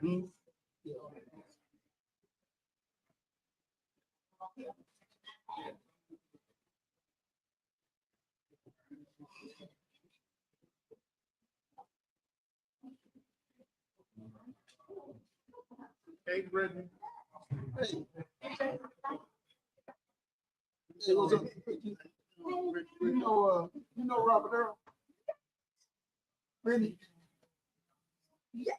Hmm? Hey, Brittany. Hey. Hey, what's up? You know Robert Earl? Really? Yeah.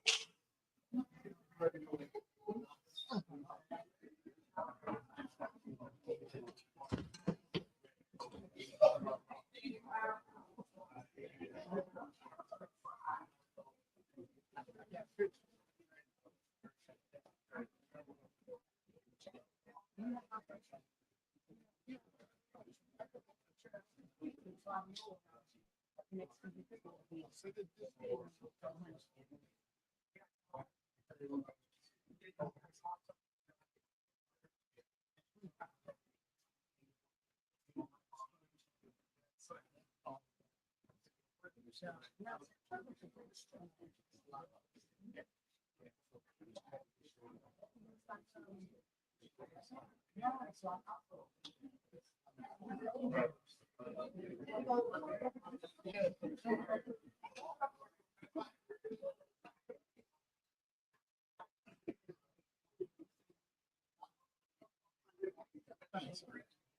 Thanks.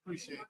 Appreciate it.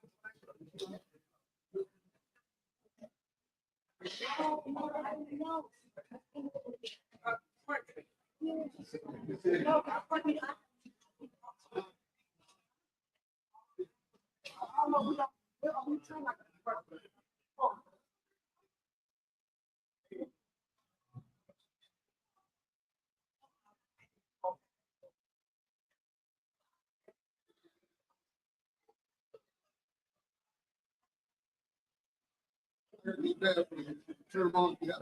Turn them on. Yeah.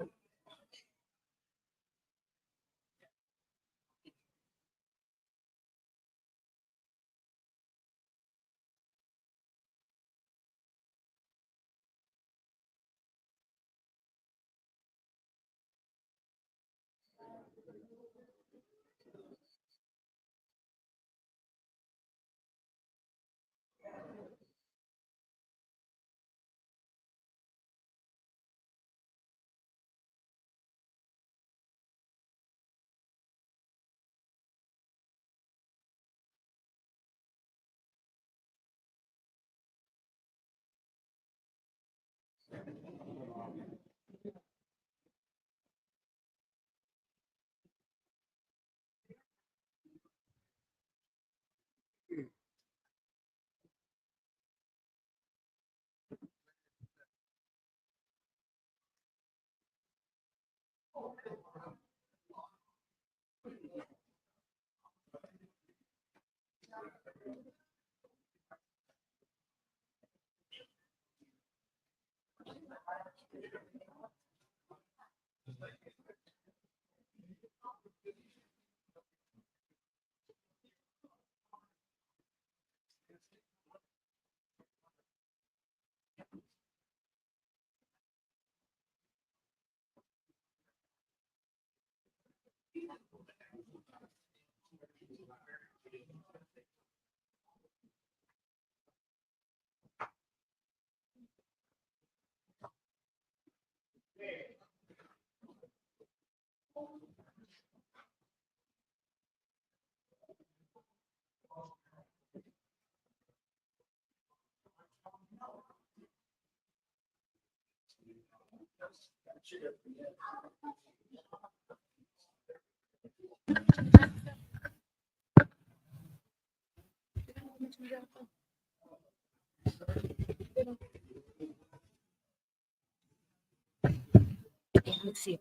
Let's see if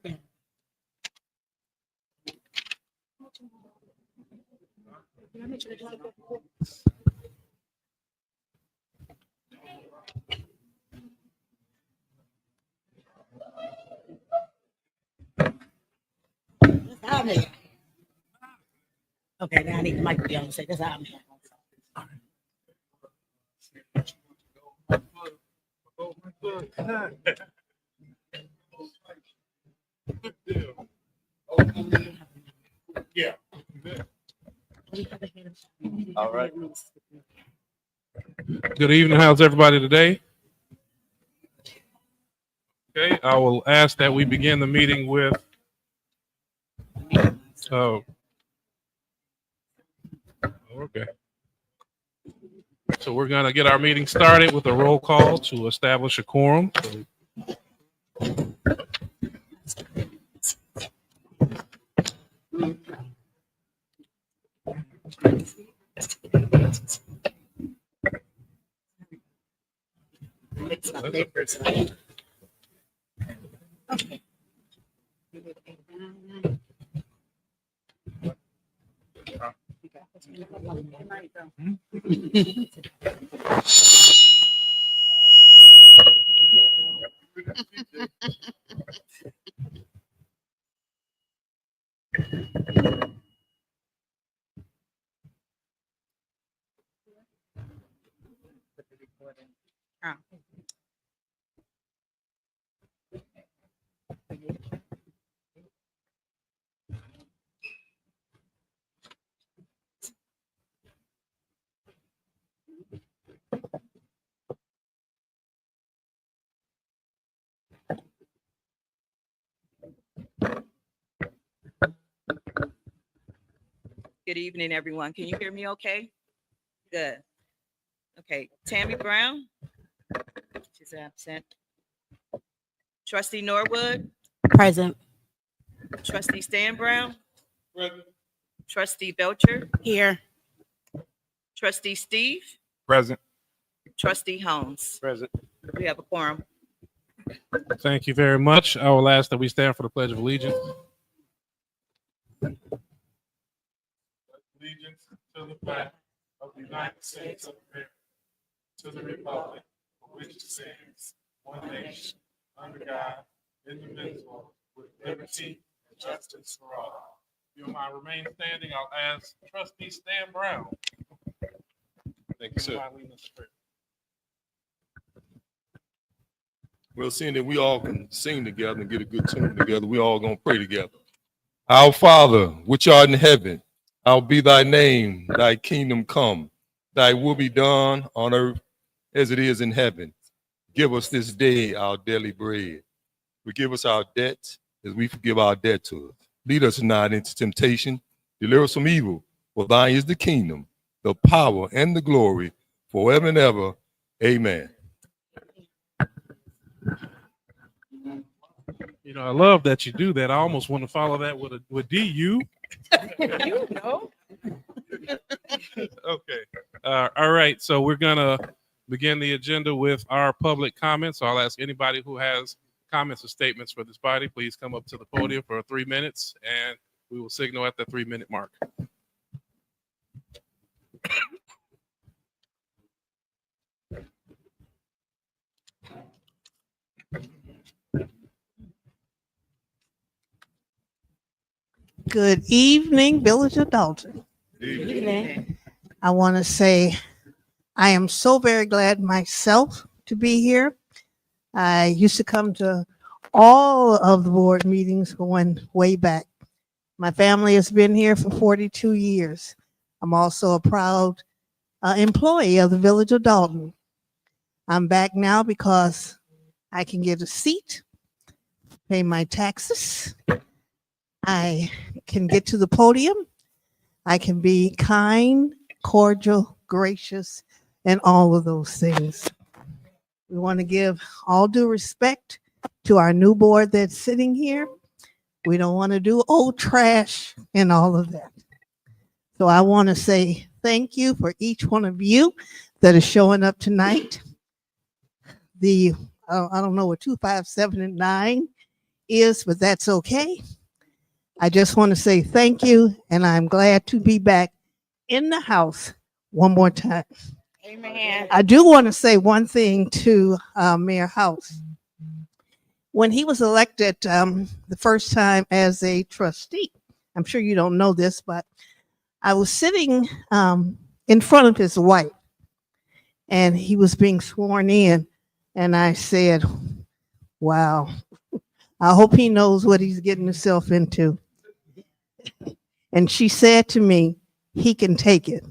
okay, now I need the mic to be on. Say that's how I'm here. All right. Good evening. How's everybody today? Okay, I will ask that we begin the meeting with okay. So we're gonna get our meeting started with a roll call to establish a quorum. Good evening, everyone. Can you hear me okay? Good. Okay, Tammy Brown. She's absent. Trustee Norwood, Present. Trustee Stan Brown, Trustee Belcher, Here. Trustee Steve, Present. Trustee Holmes. Present. We have a quorum. Thank you very much. I will ask that we stand for the Pledge of Allegiance. Allegiance to the flag of the United States of America, to the republic for which it stands, one nation, under God, indivisible, with liberty and justice for all. If you mind remain standing, I'll ask Trustee Stan Brown. Thank you, sir. to lead us in prayer. Well, seeing that we all can sing together and get a good tune together, we all gonna pray together. Our Father, which art in heaven, hallowed be thy name, thy kingdom come, thy will be done on earth as it is in heaven. Give us this day our daily bread. Forgive us our debts as we forgive our debtors. Lead us not into temptation, deliver us from evil. For thine is the kingdom, the power, and the glory forever and ever. Amen. You know, I love that you do that. I almost want to follow that with DU. You know. Okay. All right. So we're gonna begin the agenda with our public comments. So I'll ask anybody who has comments or statements for this body, please come up to the podium for 3 minutes, and we will signal at the 3-minute mark. Good evening, Village of Dolton. I want to say I am so very glad myself to be here. I used to come to all of the board meetings going way back. My family has been here for 42 years. I'm also a proud employee of the Village of Dolton. I'm back now because I can get a seat, pay my taxes. I can get to the podium. I can be kind, cordial, gracious, and all of those things. We want to give all due respect to our new board that's sitting here. We don't want to do old trash and all of that. So I want to say thank you for each one of you that is showing up tonight. I don't know what 2, 5, 7, and 9 is, but that's okay. I just want to say thank you, and I'm glad to be back in the house one more time. Amen. I do want to say one thing to Mayor House. When he was elected the first time as a trustee, I'm sure you don't know this, but I was sitting in front of his wife, and he was being sworn in, and I said, wow, I hope he knows what he's getting himself into. And she said to me, he can take it.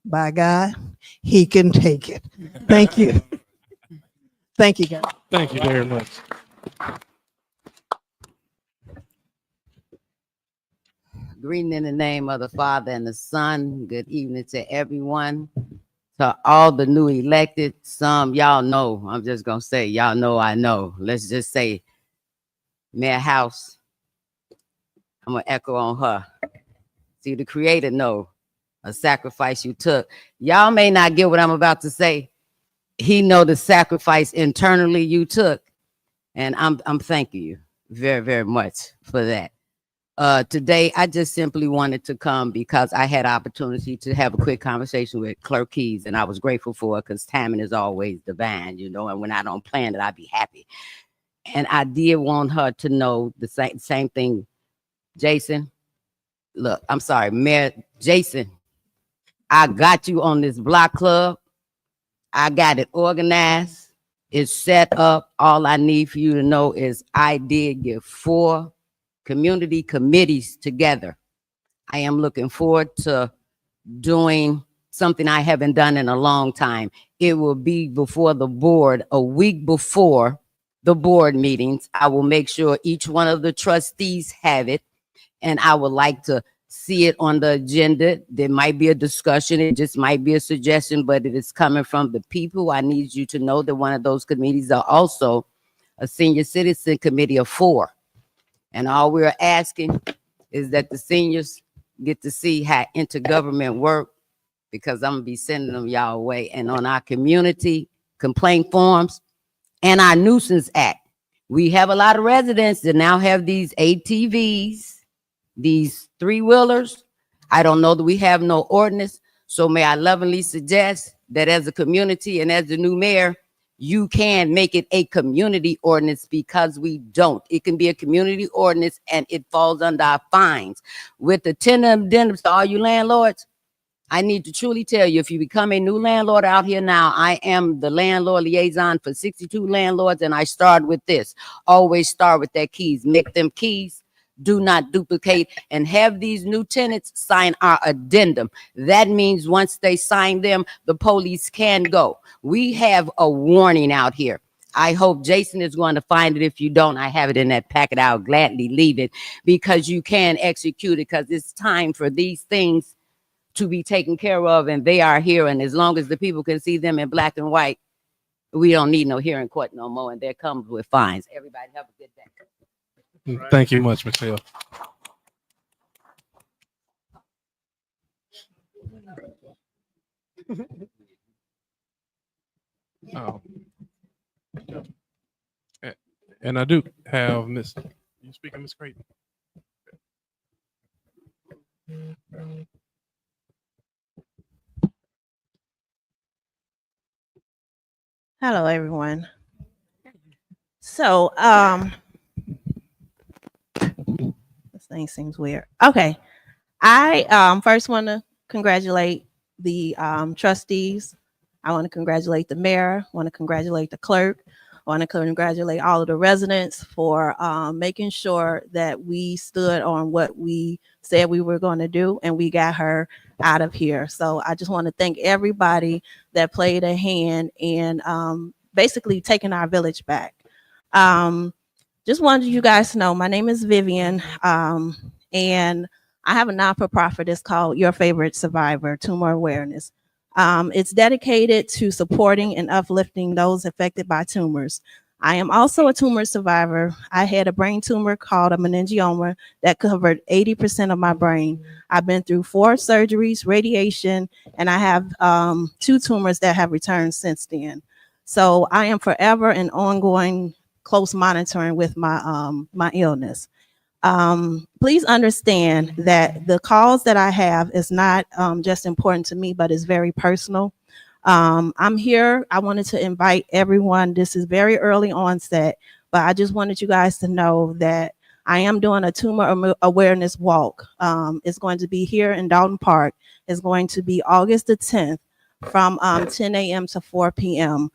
by God, he can take it. Thank you. Thank you, guys. Thank you very much. Greeting in the name of the Father and the Son. Good evening to everyone. To all the new elected, some y'all know. I'm just gonna say, y'all know I know. Let's just say, Mayor House. I'm gonna echo on her. See, the Creator know a sacrifice you took. Y'all may not get what I'm about to say. He know the sacrifice internally you took, and I'm thanking you very, very much for that. Today, I just simply wanted to come because I had opportunity to have a quick conversation with Clerk Keys, and I was grateful for it because timing is always divine, you know, and when I don't plan it, I be happy. And I did want her to know the same thing. Jason, look, I'm sorry, Mayor Jason, I got you on this block club. I got it organized. It's set up. All I need for you to know is I did get 4 community committees together. I am looking forward to doing something I haven't done in a long time. It will be before the board, a week before the board meetings. I will make sure each one of the trustees have it, and I would like to see it on the agenda. There might be a discussion. It just might be a suggestion, but it is coming from the people. I need you to know that one of those committees are also a senior citizen committee of 4. And all we're asking is that the seniors get to see how intergovernment work, because I'm gonna be sending them y'all way. And on our community complaint forms and our nuisance act, we have a lot of residents that now have these ATVs, these 3-wheelers. I don't know that we have no ordinance. So may I lovingly suggest that as a community and as the new mayor, you can make it a community ordinance, because we don't. It can be a community ordinance and it falls under our fines. With the 10 addendums to all you landlords, I need to truly tell you, if you become a new landlord out here now, I am the landlord liaison for 62 landlords, and I start with this. Always start with their keys. Make them keys. Do not duplicate, and have these new tenants sign our addendum. That means once they sign them, the police can go. We have a warning out here. I hope Jason is going to find it. If you don't, I have it in that packet. I'll gladly leave it, because you can execute it, because it's time for these things to be taken care of, and they are here. And as long as the people can see them in black and white, we don't need no hearing court no more, and that comes with fines. Everybody have a good day. Thank you much, Michelle. Oh. And I do have Miss. You speaking, Miss Creighton? Hello, everyone. So, this thing seems weird. Okay. I first want to congratulate the trustees. I want to congratulate the mayor. I want to congratulate the clerk. I want to congratulate all of the residents for making sure that we stood on what we said we were going to do, and we got her out of here. So I just want to thank everybody that played a hand in basically taking our village back. Just wanted you guys to know, my name is Vivian, and I have a not-for-profit. It's called Your Favorite Survivor, Tumor Awareness. It's dedicated to supporting and uplifting those affected by tumors. I am also a tumor survivor. I had a brain tumor called a meningioma that covered 80% of my brain. I've been through 4 surgeries, radiation, and I have 2 tumors that have returned since then. So I am forever in ongoing close monitoring with my my illness. Please understand that the cause that I have is not just important to me, but it's very personal. I'm here. I wanted to invite everyone. This is very early onset, but I just wanted you guys to know that I am doing a tumor awareness walk. It's going to be here in Dolton Park. It's going to be August the 10th from 10 a.m. to 4 p.m.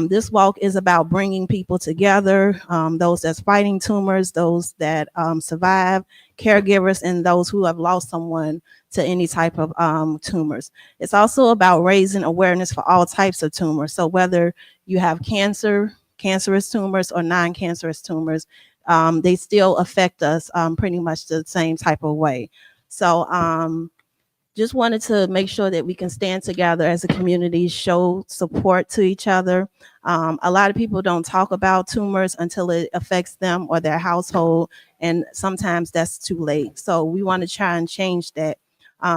This walk is about bringing people together, those that's fighting tumors, those that survive, caregivers, and those who have lost someone to any type of tumors. It's also about raising awareness for all types of tumors. So whether you have cancer, cancerous tumors, or non-cancerous tumors, they still affect us pretty much the same type of way. So just wanted to make sure that we can stand together as a community, show support to each other. A lot of people don't talk about tumors until it affects them or their household, and sometimes that's too late. So we want to try and change that.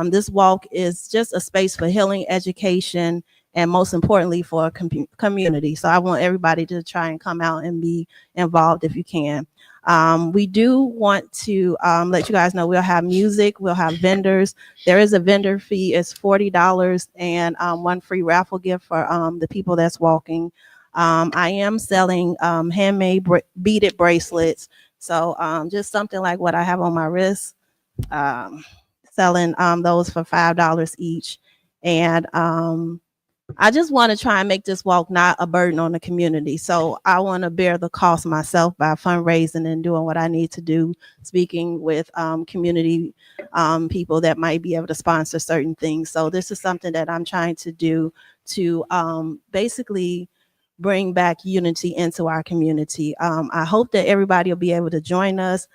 This walk is just a space for healing, education, and most importantly for community. So I want everybody to try and come out and be involved if you can. We do want to let you guys know we'll have music, we'll have vendors. There is a vendor fee, it's $40, and one free raffle gift for the people that's walking. I am selling handmade beaded bracelets. So just something like what I have on my wrist, selling those for $5 each. And I just want to try and make this walk not a burden on the community. So I want to bear the cost myself by fundraising and doing what I need to do, speaking with community people that might be able to sponsor certain things. So this is something that I'm trying to do to basically bring back unity into our community. I hope that everybody will be able to join us,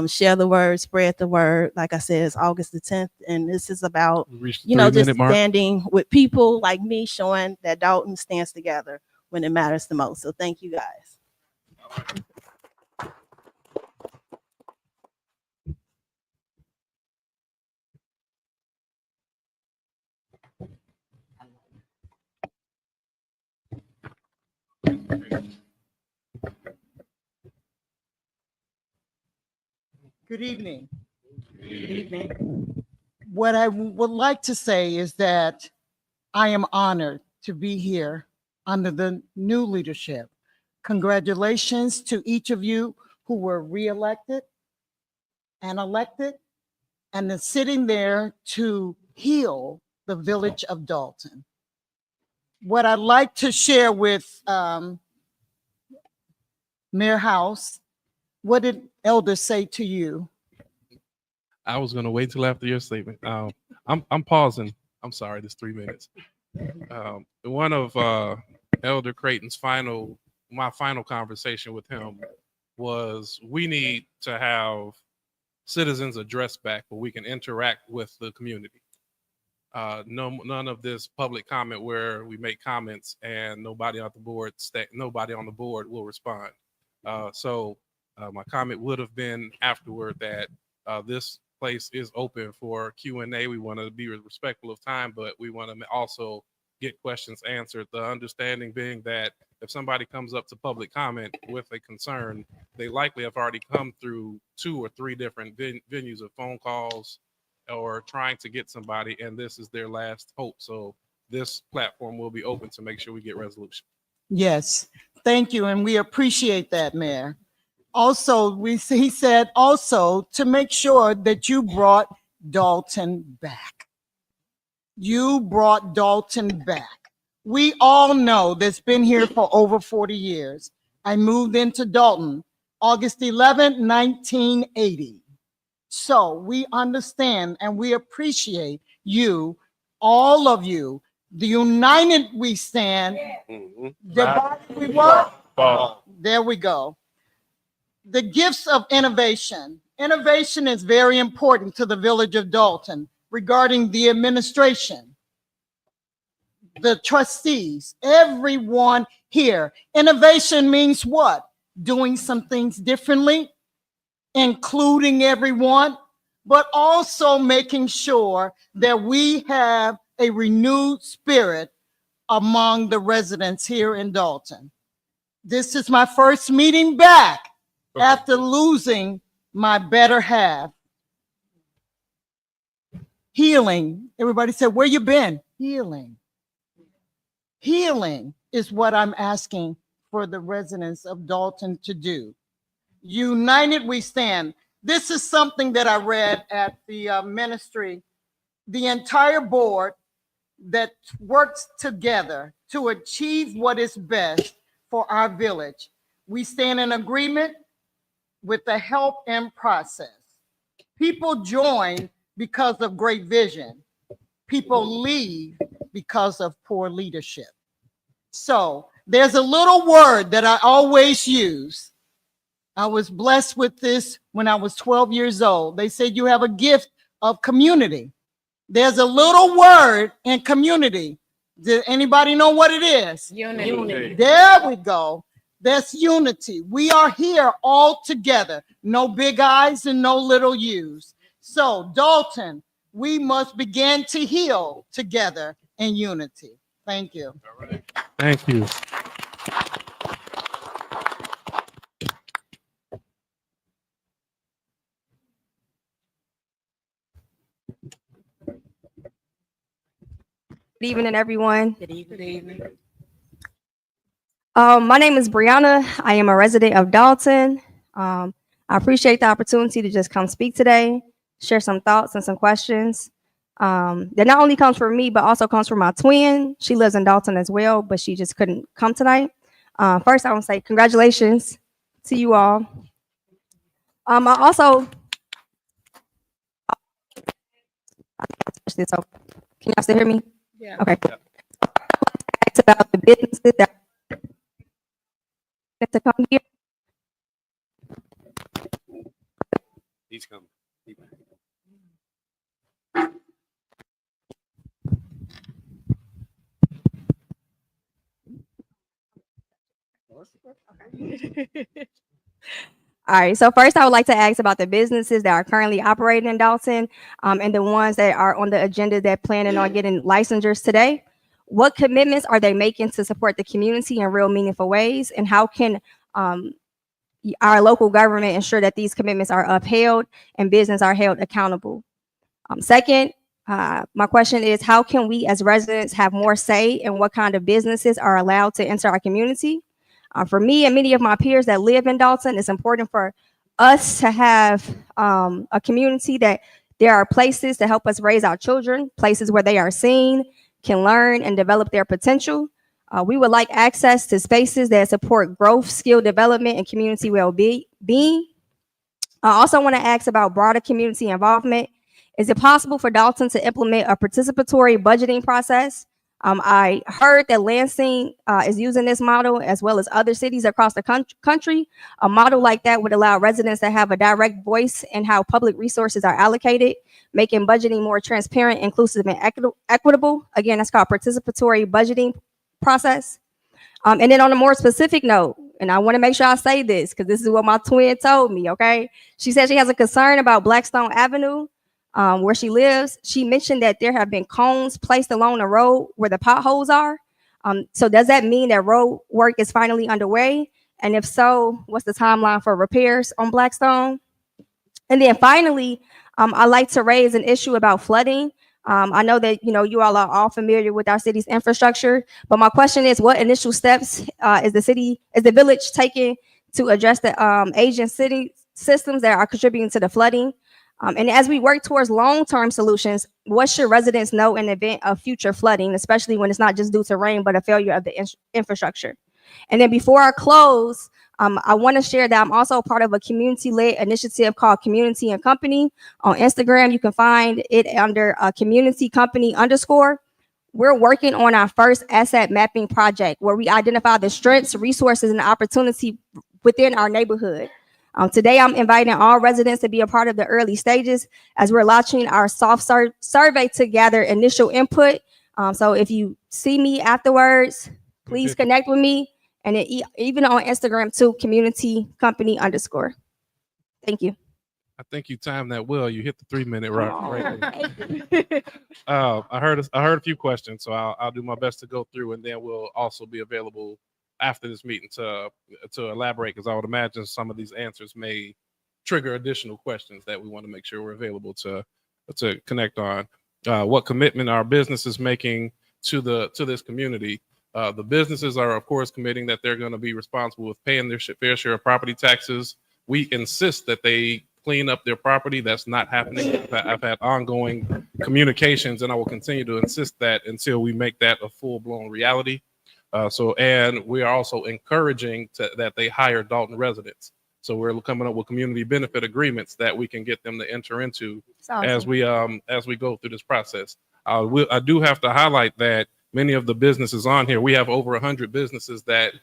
share the word, spread the word. Like I said, it's August the 10th, and this is about, just standing with people like me, showing that Dolton stands together when it matters the most. So thank you guys. Good evening. Good evening. What I would like to say is that I am honored to be here under the new leadership. Congratulations to each of you who were reelected and elected and is sitting there to heal the village of Dolton. What I'd like to share with Mayor House, what did elders say to you? I was going to wait till after your statement. I'm pausing. I'm sorry, there's 3 minutes. One of Elder Creighton's my final conversation with him was we need to have citizens address back where we can interact with the community. None of this public comment where we make comments and nobody on the board will respond. So my comment would have been afterward that this place is open for Q&A. We want to be respectful of time, but we want to also get questions answered. The understanding being that if somebody comes up to public comment with a concern, they likely have already come through 2 or 3 different venues of phone calls or trying to get somebody, and this is their last hope. So this platform will be open to make sure we get resolution. Yes, thank you, and we appreciate that, Mayor. Also, he said also to make sure that you brought Dolton back. You brought Dolton back. We all know that's been here for over 40 years. I moved into Dolton August 11, 1980. So we understand and we appreciate you, all of you. The united we stand, divided we what? There we go. The gifts of innovation. Innovation is very important to the village of Dolton regarding the administration, the trustees, everyone here. Innovation means what? Doing some things differently, including everyone, but also making sure that we have a renewed spirit among the residents here in Dolton. This is my first meeting back after losing my better half. Healing. Everybody said, where you been? Healing. Healing is what I'm asking for the residents of Dolton to do. United we stand. This is something that I read at the ministry. The entire board that works together to achieve what is best for our village. We stand in agreement with the help and process. People join because of great vision. People leave because of poor leadership. So there's a little word that I always use. I was blessed with this when I was 12 years old. They said you have a gift of community. There's a little word in community. Did anybody know what it is? Unity. There we go. That's unity. We are here all together. No big I's and no little U's. So, Dolton, we must begin to heal together in unity. Thank you. Thank you. Good evening, everyone. Good evening. My name is Brianna. I am a resident of Dolton. I appreciate the opportunity to just come speak today, share some thoughts and some questions. That not only comes from me, but also comes from my twin. She lives in Dolton as well, but she just couldn't come tonight. First, I want to say congratulations to you all. I also, so can y'all still hear me? Yeah. Okay. It's about the businesses that to come here. He's coming. All right, so first I would like to ask about the businesses that are currently operating in Dolton, and the ones that are on the agenda that planning on getting licensures today. What commitments are they making to support the community in real meaningful ways, and how can our local government ensure that these commitments are upheld and business are held accountable? Second, my question is, how can we as residents have more say in what kind of businesses are allowed to enter our community? For me and many of my peers that live in Dolton, it's important for us to have a community that there are places to help us raise our children, places where they are seen, can learn and develop their potential. We would like access to spaces that support growth, skill development, and community well-being. I also want to ask about broader community involvement. Is it possible for Dolton to implement a participatory budgeting process? I heard that Lansing is using this model as well as other cities across the country. A model like that would allow residents to have a direct voice in how public resources are allocated, making budgeting more transparent, inclusive, and equitable. Again, that's called participatory budgeting process. And then on a more specific note, and I want to make sure I say this because this is what my twin told me, okay? She said she has a concern about Blackstone Avenue. Where she lives. She mentioned that there have been cones placed along the road where the potholes are. So does that mean that road work is finally underway? And if so, what's the timeline for repairs on Blackstone? And then finally, I'd like to raise an issue about flooding. I know that you all are all familiar with our city's infrastructure, but my question is, what initial steps is the village taking to address the aging city systems that are contributing to the flooding? And as we work towards long-term solutions, what should residents know in the event of future flooding, especially when it's not just due to rain, but a failure of the infrastructure? And then before I close, I want to share that I'm also part of a community-led initiative called Community and Company. On Instagram, you can find it under Community Company _. We're working on our first asset mapping project where we identify the strengths, resources, and opportunity within our neighborhood. Today, I'm inviting all residents to be a part of the early stages as we're launching our soft survey to gather initial input. So if you see me afterwards, please connect with me. And even on Instagram too, Community Company _. Thank you. I think you timed that well. You hit the 3-minute right there. I heard a few questions, so I'll do my best to go through, and then we'll also be available after this meeting to elaborate, because I would imagine some of these answers may trigger additional questions that we want to make sure we're available to connect on. What commitment our business is making to this community. The businesses are, of course, committing that they're going to be responsible with paying their fair share of property taxes. We insist that they clean up their property. That's not happening. I've had ongoing communications, and I will continue to insist that until we make that a full-blown reality. And we are also encouraging that they hire Dolton residents. So we're coming up with community benefit agreements that we can get them to enter into as we go through this process. I do have to highlight that many of the businesses on here, we have over 100 businesses that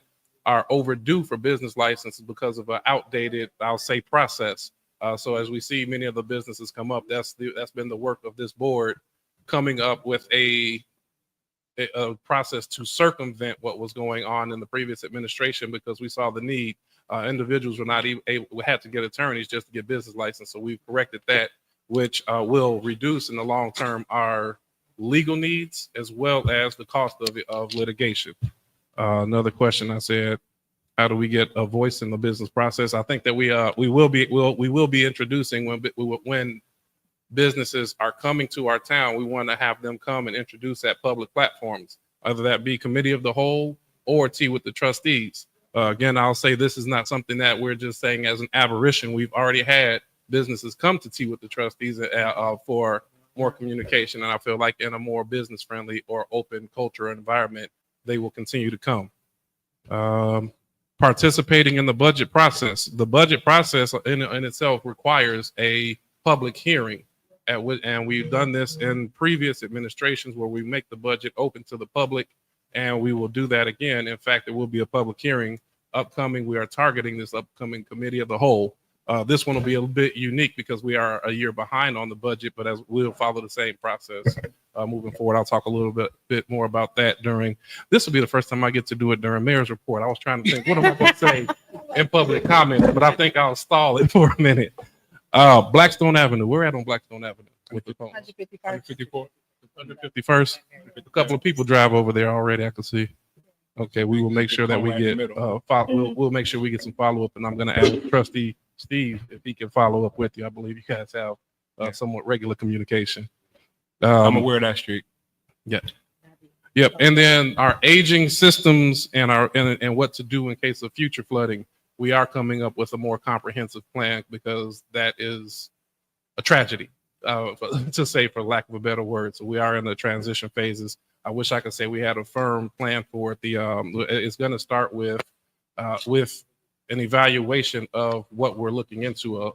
are overdue for business licenses because of an outdated, I'll say, process. So as we see many of the businesses come up, that's been the work of this board, coming up with a process to circumvent what was going on in the previous administration, because we saw the need. Individuals were not even able, had to get attorneys just to get business license. So we've corrected that, which will reduce in the long term our legal needs as well as the cost of litigation. Another question I said, how do we get a voice in the business process? I think that we will be introducing when businesses are coming to our town, we want to have them come and introduce at public platforms, whether that be committee of the whole or tea with the trustees. Again, I'll say this is not something that we're just saying as an aberration. We've already had businesses come to tea with the trustees for more communication, and I feel like in a more business friendly or open culture environment, they will continue to come. Participating in the budget process. The budget process in itself requires a public hearing. And we've done this in previous administrations where we make the budget open to the public, and we will do that again. In fact, there will be a public hearing upcoming. We are targeting this upcoming committee of the whole. This one will be a bit unique because we are a year behind on the budget, but as we'll follow the same process moving forward. I'll talk a little bit more about that this will be the first time I get to do it during mayor's report. I was trying to think, what am I going to say in public comments, but I think I'll stall it for a minute. Blackstone Avenue. We're at on Blackstone Avenue with the phone. 154. 151st. A couple of people drive over there already, I can see. Okay, we will make sure that we get we'll make sure we get some follow up, and I'm going to ask Trustee Steve if he can follow up with you. I believe you guys have somewhat regular communication. I'm aware of that street. Yeah. Yep. And then our aging systems and what to do in case of future flooding. We are coming up with a more comprehensive plan because that is a tragedy, to say, for lack of a better word. So we are in the transition phases. I wish I could say we had a firm plan for it. It's going to start with an evaluation of what we're looking into,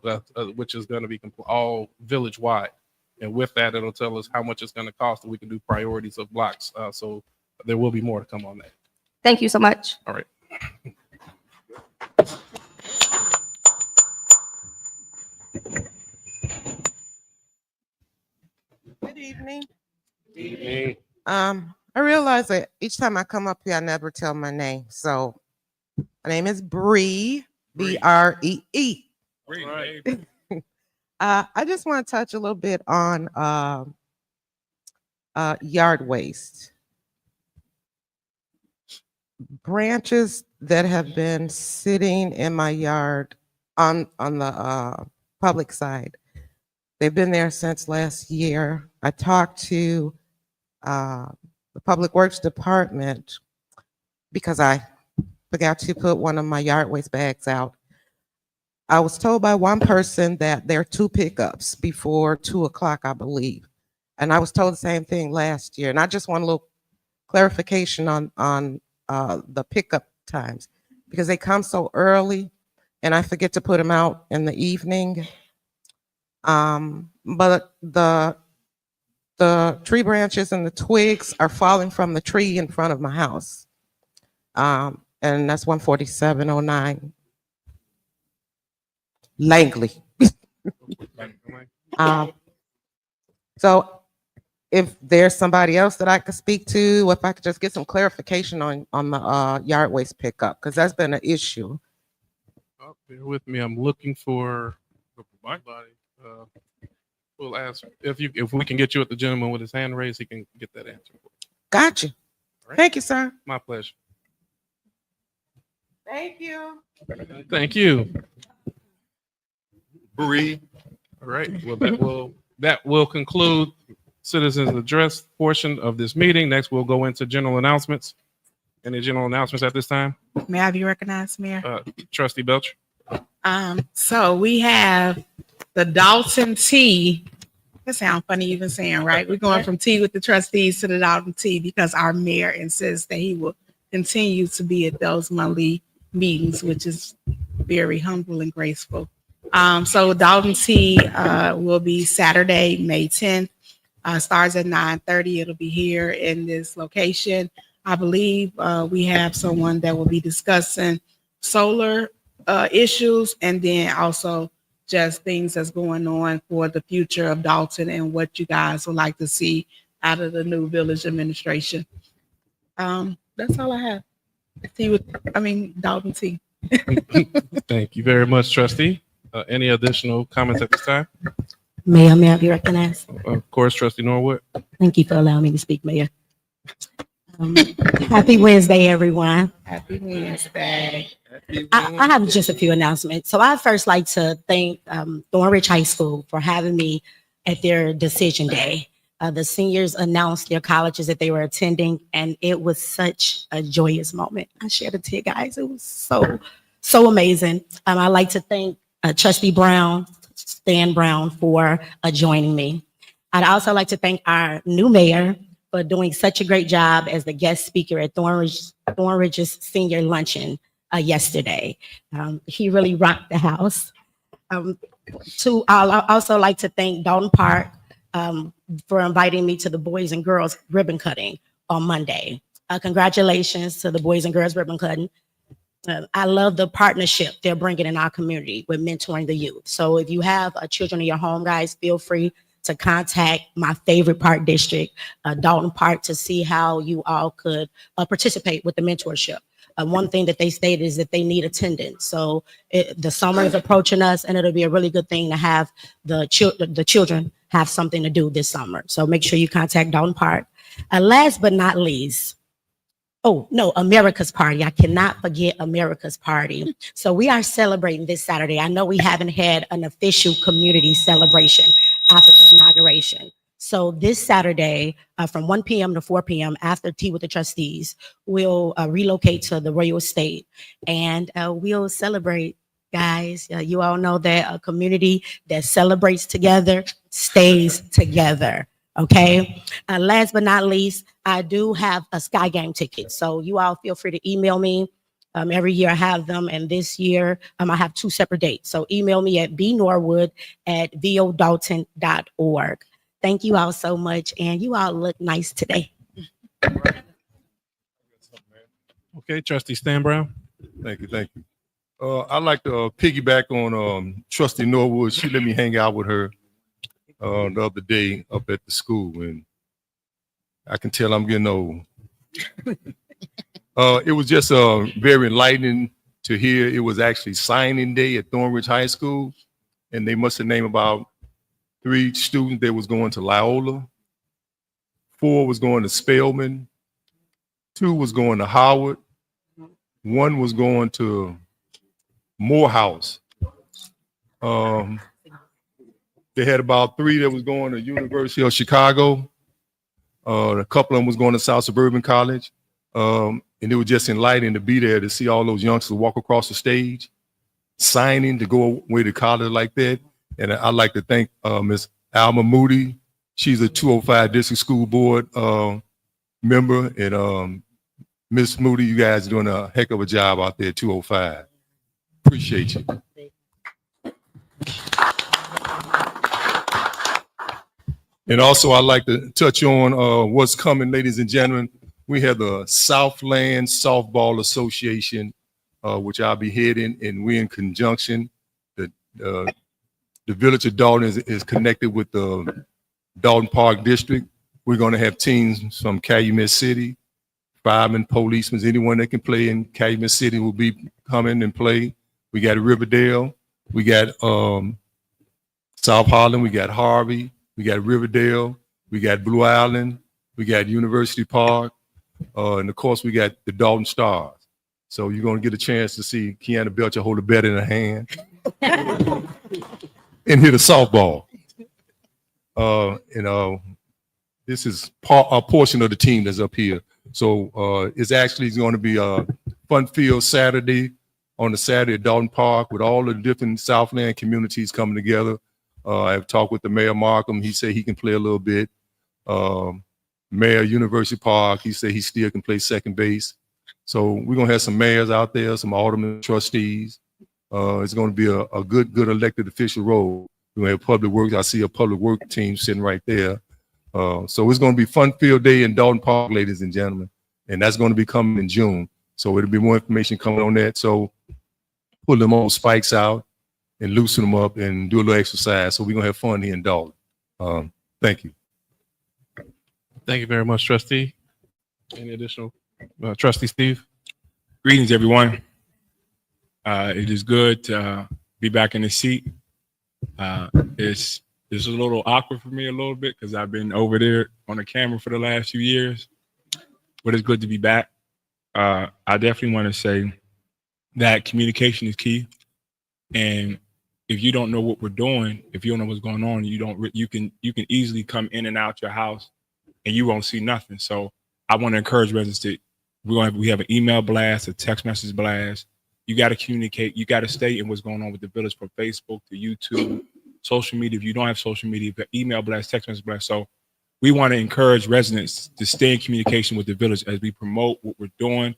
which is going to be all village wide. And with that, it'll tell us how much it's going to cost, and we can do priorities of blocks. So there will be more to come on that. Thank you so much. All right. Good evening. Good evening. I realize that each time I come up here, I never tell my name. So my name is Bree, B-R-E-E. Right. I just want to touch a little bit on yard waste. Branches that have been sitting in my yard on the public side. They've been there since last year. I talked to the Public Works Department because I forgot to put one of my yard waste bags out. I was told by one person that there are 2 pickups before 2 o'clock, I believe. And I was told the same thing last year. And I just want a little clarification on the pickup times, because they come so early and I forget to put them out in the evening. But the tree branches and the twigs are falling from the tree in front of my house. And that's 14709 Langley. So if there's somebody else that I could speak to, if I could just get some clarification on the yard waste pickup, because that's been an issue. Oh, bear with me. I'm looking for my body. We'll ask if we can get you at the gentleman with his hand raised, he can get that answer. Got you. Right. Thank you, sir. My pleasure. Thank you. Thank you. Bree. All right. Well, that will conclude citizens address portion of this meeting. Next, we'll go into general announcements. Any general announcements at this time? May I be recognized, Mayor? Trustee Belcher. So we have the Dolton tea. That sounds funny even saying, right? We're going from tea with the trustees to the Dolton tea because our mayor insists that he will continue to be at those monthly meetings, which is very humble and graceful. So Dalton T will be Saturday, May 10th. Starts at 9:30. It'll be here in this location. I believe we have someone that will be discussing solar issues, and then also just things that's going on for the future of Dalton and what you guys would like to see out of the new village administration. That's all I have. Dalton T. Thank you very much, Trustee. Any additional comments at this time? Mayor, may I be recognized? Of course, Trustee Norwood. Thank you for allowing me to speak, Mayor. Happy Wednesday, everyone. Happy Wednesday. I have just a few announcements. So I'd first like to thank Thornridge High School for having me at their decision day. The seniors announced their colleges that they were attending, and it was such a joyous moment. I shared it to you guys. It was so amazing. I'd like to thank Trustee Brown, Stan Brown, for joining me. I'd also like to thank our new mayor for doing such a great job as the guest speaker at Thornridge's senior luncheon yesterday. He really rocked the house. I'll also like to thank Dolton Park for inviting me to the Boys and Girls ribbon cutting on Monday. Congratulations to the Boys and Girls ribbon cutting. I love the partnership they're bringing in our community with mentoring the youth. So if you have children in your home, guys, feel free to contact my favorite park district, Dolton Park, to see how you all could participate with the mentorship. One thing that they stated is that they need attendance. So the summer is approaching us, and it'll be a really good thing to have the children have something to do this summer. So make sure you contact Dolton Park. Last but not least, America's Party. I cannot forget America's Party. So we are celebrating this Saturday. I know we haven't had an official community celebration after the inauguration. So this Saturday, from 1 p.m. to 4 p.m. after tea with the trustees, we'll relocate to the Royal Estate, and we'll celebrate, guys. You all know that a community that celebrates together stays together. Okay. Last but not least, I do have a Sky Game ticket. So you all feel free to email me. Every year I have them, and this year I have 2 separate dates. So email me at bnorwood@vodalton.org. Thank you all so much, and you all look nice today. Okay, Trustee Stan Brown. Thank you. I'd like to piggyback on Trustee Norwood. She let me hang out with her the other day up at the school, and I can tell I'm getting old. It was just very enlightening to hear. It was actually signing day at Thornridge High School, and they must have named about 3 students that was going to Loyola, 4 was going to Spelman, 2 was going to Howard, 1 was going to Morehouse. They had about 3 that was going to University of Chicago. A couple of them was going to South Suburban College. And it was just enlightening to be there to see all those youngsters walk across the stage, signing to go away to college like that. And I'd like to thank Miss Alma Moody. She's a 205 District School Board member. And Miss Moody, you guys are doing a heck of a job out there at 205. Appreciate you. And also, I'd like to touch on what's coming, ladies and gentlemen. We have the Southland Softball Association, which I'll be heading, and we're in conjunction. The village of Dolton is connected with the Dolton Park District. We're going to have teams from Calumet City, firemen, policemen, anyone that can play in Calumet City will be coming and play. We got Riverdale, we got South Holland, we got Harvey, we got Riverdale, we got Blue Island, we got University Park, and of course we got the Dolton Stars. So you're going to get a chance to see Kiana Belcher hold a bat in her hand and hit a softball. This is a portion of the team that's up here. So it's actually going to be a fun-filled Saturday on the Saturday at Dolton Park with all the different Southland communities coming together. I've talked with the Mayor Markham. He said he can play a little bit. Mayor University Park, he said he still can play second base. So we're gonna have some mayors out there, some aldermen, trustees. It's gonna be a good elected official role. We're gonna have public works. I see a public work team sitting right there. So it's gonna be fun field day in Dolton Park, ladies and gentlemen. And that's gonna be coming in June. So it'll be more information coming on that. So pull them old spikes out and loosen them up and do a little exercise. So we're gonna have fun here in Dolton. Thank you. Thank you very much, Trustee. Any additional? Trustee Steve? Greetings, everyone. It is good to be back in the seat. It's a little awkward for me a little bit because I've been over there on the camera for the last few years, but it's good to be back. I definitely want to say that communication is key, and if you don't know what we're doing, if you don't know what's going on, you can easily come in and out your house, and you won't see nothing. So I want to encourage residents to we have an email blast, a text message blast. You got to communicate. You got to stay in what's going on with the village from Facebook to YouTube, social media. If you don't have social media, email blast, text message blast. So we want to encourage residents to stay in communication with the village as we promote what we're doing.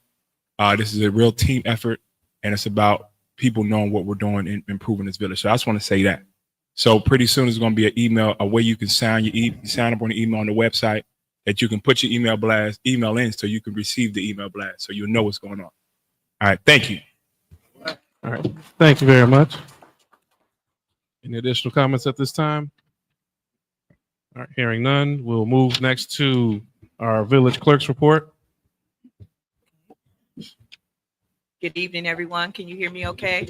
This is a real team effort, and it's about people knowing what we're doing and improving this village. So I just want to say that. So pretty soon there's going to be an email, a way you can sign up on the email on the website that you can put your email in so you can receive the email blast so you'll know what's going on. All right. Thank you. All right. Thank you very much. Any additional comments at this time? All right. Hearing none, we'll move next to our village clerk's report. Good evening, everyone. Can you hear me okay?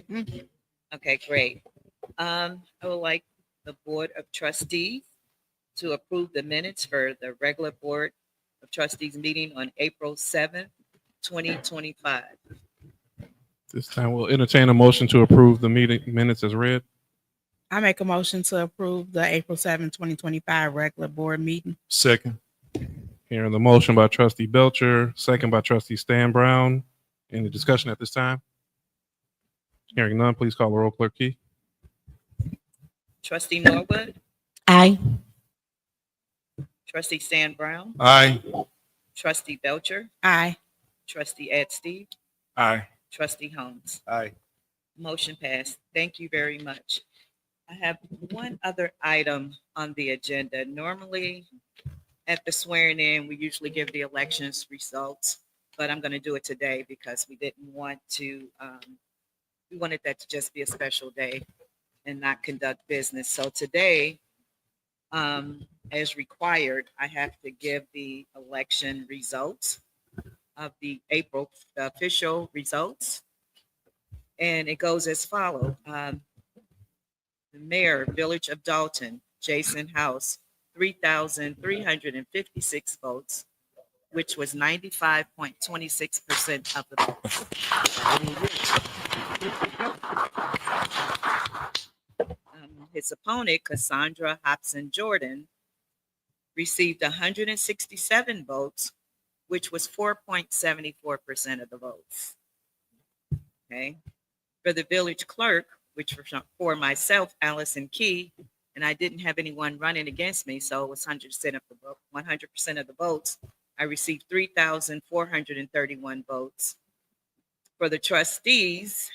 Okay, great. I would like the Board of Trustees to approve the minutes for the regular Board of Trustees meeting on April 7th, 2025. This time we'll entertain a motion to approve the meeting minutes as read. I make a motion to approve the April 7th, 2025 regular board meeting. Second. Hearing the motion by Trustee Belcher, second by Trustee Stan Brown. Any discussion at this time? Hearing none, please call the roll, Clerk Key. Trustee Norwood, Aye. Trustee Stan Brown, Aye. Trustee Belcher, Aye. Trustee Ed Steve, Aye. Trustee Holmes. Aye. Motion passed. Thank you very much. I have one other item on the agenda. Normally at the swearing in, we usually give the elections results, but I'm going to do it today because we didn't want to, we wanted that to just be a special day and not conduct business. So today, as required, I have to give the election results of the official results. And it goes as follows. The mayor, Village of Dolton, Jason House, 3,356 votes, which was 95.26% of the votes. His opponent, Cassandra Hobson Jordan, received 167 votes, which was 4.74% of the votes. Okay. For the village clerk, which was for myself, Allison Key, and I didn't have anyone running against me, so it was 100% of the vote, 100% of the votes. I received 3,431 votes. For the trustees,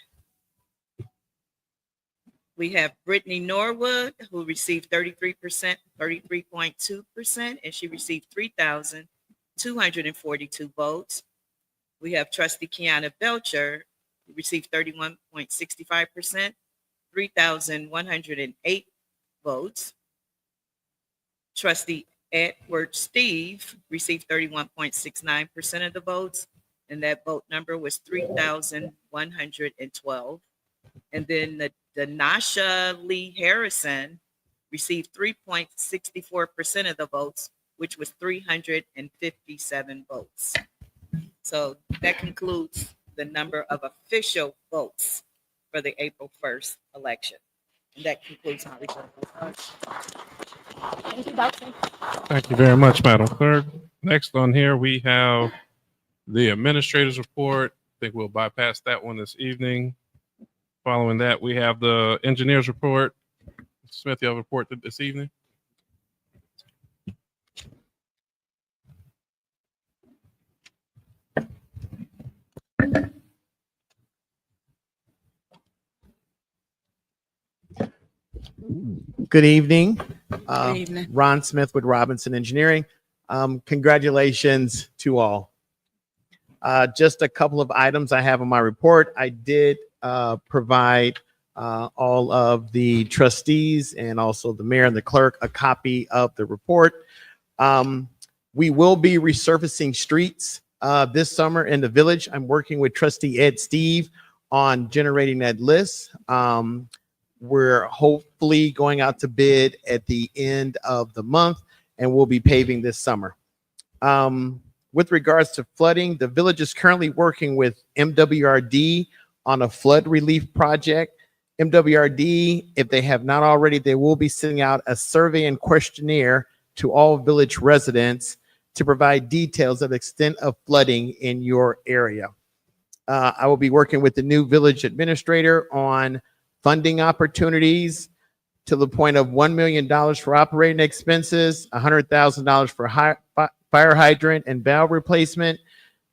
we have Brittany Norwood, who received 33.2%, and she received 3,242 votes. We have Trustee Kiana Belcher, who received 31.65%, 3,108 votes. Trustee Edward Steve received 31.69% of the votes, and that vote number was 3,112. And then the Nasha Lee Harrison received 3.64% of the votes, which was 357 votes. So that concludes the number of official votes for the April 1st election. And that concludes my report. Thank you, Doctor. Thank you very much, Madam Clerk. Next on here, we have the administrator's report. I think we'll bypass that one this evening. Following that, we have the engineer's report. Smith, you have a report this evening? Good evening. Good evening. Ron Smith with Robinson Engineering. Congratulations to all. Just a couple of items I have on my report. I did provide all of the trustees and also the mayor and the clerk a copy of the report. We will be resurfacing streets this summer in the village. I'm working with trustee Ed Steve on generating that list. We're hopefully going out to bid at the end of the month, and we'll be paving this summer. With regards to flooding, the village is currently working with MWRD on a flood relief project. MWRD, if they have not already, they will be sending out a survey and questionnaire to all village residents to provide details of the extent of flooding in your area. I will be working with the new village administrator on funding opportunities to the point of $1 million for operating expenses, $100,000 for fire hydrant and valve replacement,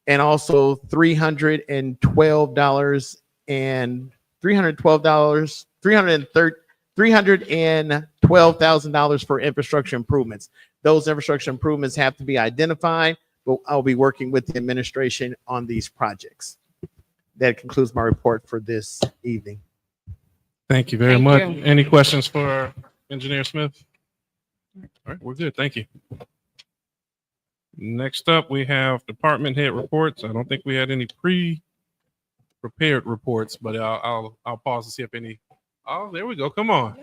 and also $312,000 for infrastructure improvements. Those infrastructure improvements have to be identified, but I'll be working with the administration on these projects. That concludes my report for this evening. Thank you very Thank much. you. Any questions for Engineer Smith? All right, we're good. Thank you. Next up, we have department head reports. I don't think we had any pre-prepared reports, but I'll pause to see if any. Oh, there we go. Come on.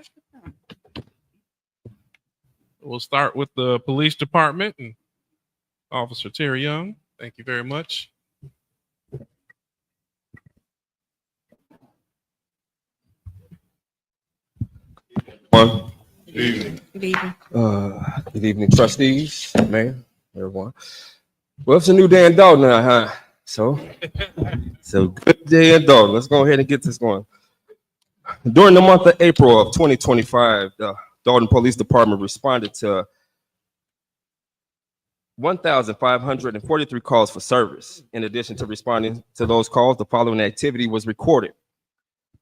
We'll start with the police department and Officer Terry Young. Thank you very much. Good Good evening. Good evening, trustees, man, everyone. Well, it's a new day in Dolton now, huh? So good day in Dolton. Let's go ahead and get this going. During the month of April of 2025, the Dolton Police Department responded to 1,543 calls for service. In addition to responding to those calls, the following activity was recorded.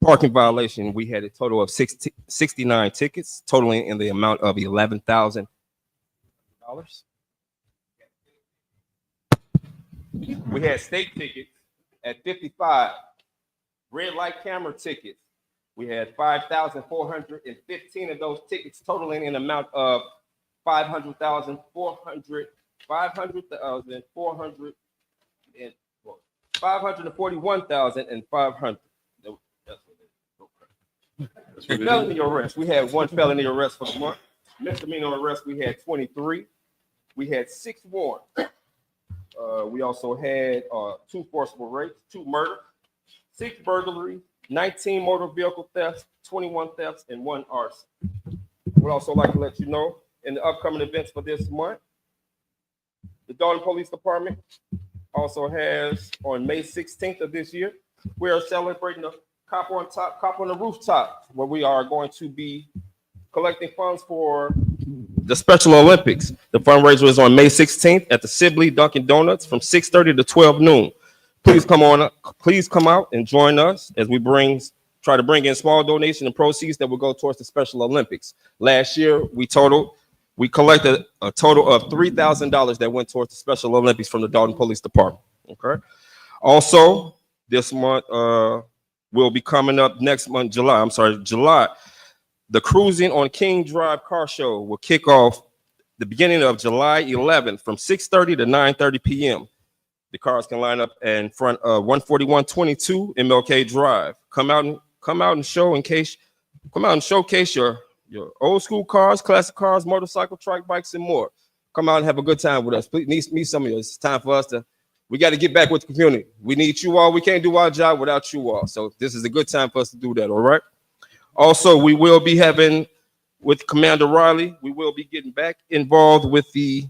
Parking violation, we had a total of 69 tickets, totaling in the amount of $11,000. We had state tickets at 55. Red light camera tickets, we had 5,415 of those tickets, totaling in amount of $541,500. Felony arrest, we had one felony arrest for the month. Misdemeanor arrest, we had 23. We had 6 warrants. We also had 2 forcible rapes, 2 murders, 6 burglaries, 19 motor vehicle thefts, 21 thefts, and 1 arson. We'd also like to let you know in the upcoming events for this month, the Dolton Police Department also has on May 16th of this year, we are celebrating the Cop on Top, Cop on the Rooftop, where we are going to be collecting funds for the Special Olympics. The fundraiser is on May 16th at the Sibley Dunkin' Donuts from 6:30 to 12 noon. Please come out and join us as we try to bring in small donation and proceeds that will go towards the Special Olympics. Last year, we collected a total of $3,000 that went towards the Special Olympics from the Dolton Police Department. Okay. Also, this month, will be coming up next month, July. The Cruising on King Drive car show will kick off the beginning of July 11th from 6:30 to 9:30 p.m. The cars can line up in front of 14122 MLK Drive. Come out and showcase your old school cars, classic cars, motorcycle, trike bikes, and more. Come out and have a good time with us. Please meet some of you. It's time for us we got to get back with the community. We need you all. We can't do our job without you all. So this is a good time for us to do that, all right? Also, we will be having, with Commander Riley, we will be getting back involved with the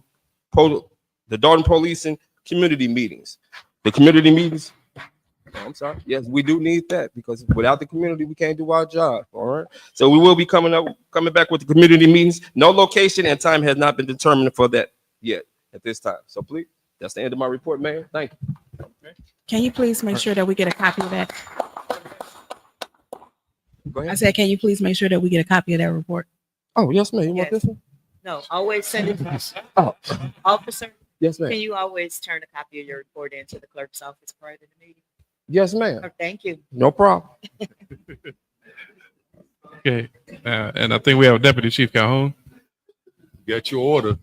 Dolton Police and community meetings. The community meetings, yes, we do need that because without the community, we can't do our job, all right? So we will be coming back with the community meetings. No location and time has not been determined for that yet at this time. So please. That's the end of my report, Mayor. Thank you. Can you please make sure that we get a copy of that? Go ahead. I said, can you please make sure that we get a copy of that report? Oh, yes, ma'am. You want Yes. this one? No, always send it. Oh, Officer, yes, ma'am. can you always turn a copy of your report into the clerk's office prior to the meeting? Yes, ma'am. Oh, thank you. No problem. Okay, and I think we have a Deputy Chief Calhoun. Get your order.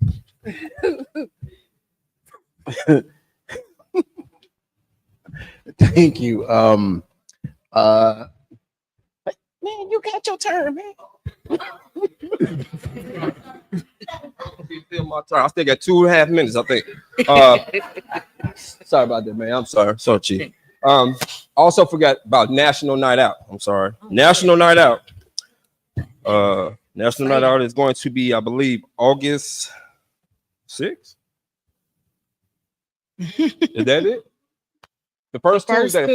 Thank you. Man, you got your turn, man. Still my turn. I still got 2.5 minutes, I think. Sorry about that, man. I'm sorry. Sorry, Chief. Also forgot about National Night Out. I'm sorry. National Night Out. National Night Out is going to be, I believe, August 6th. Is that it? The first Tuesday.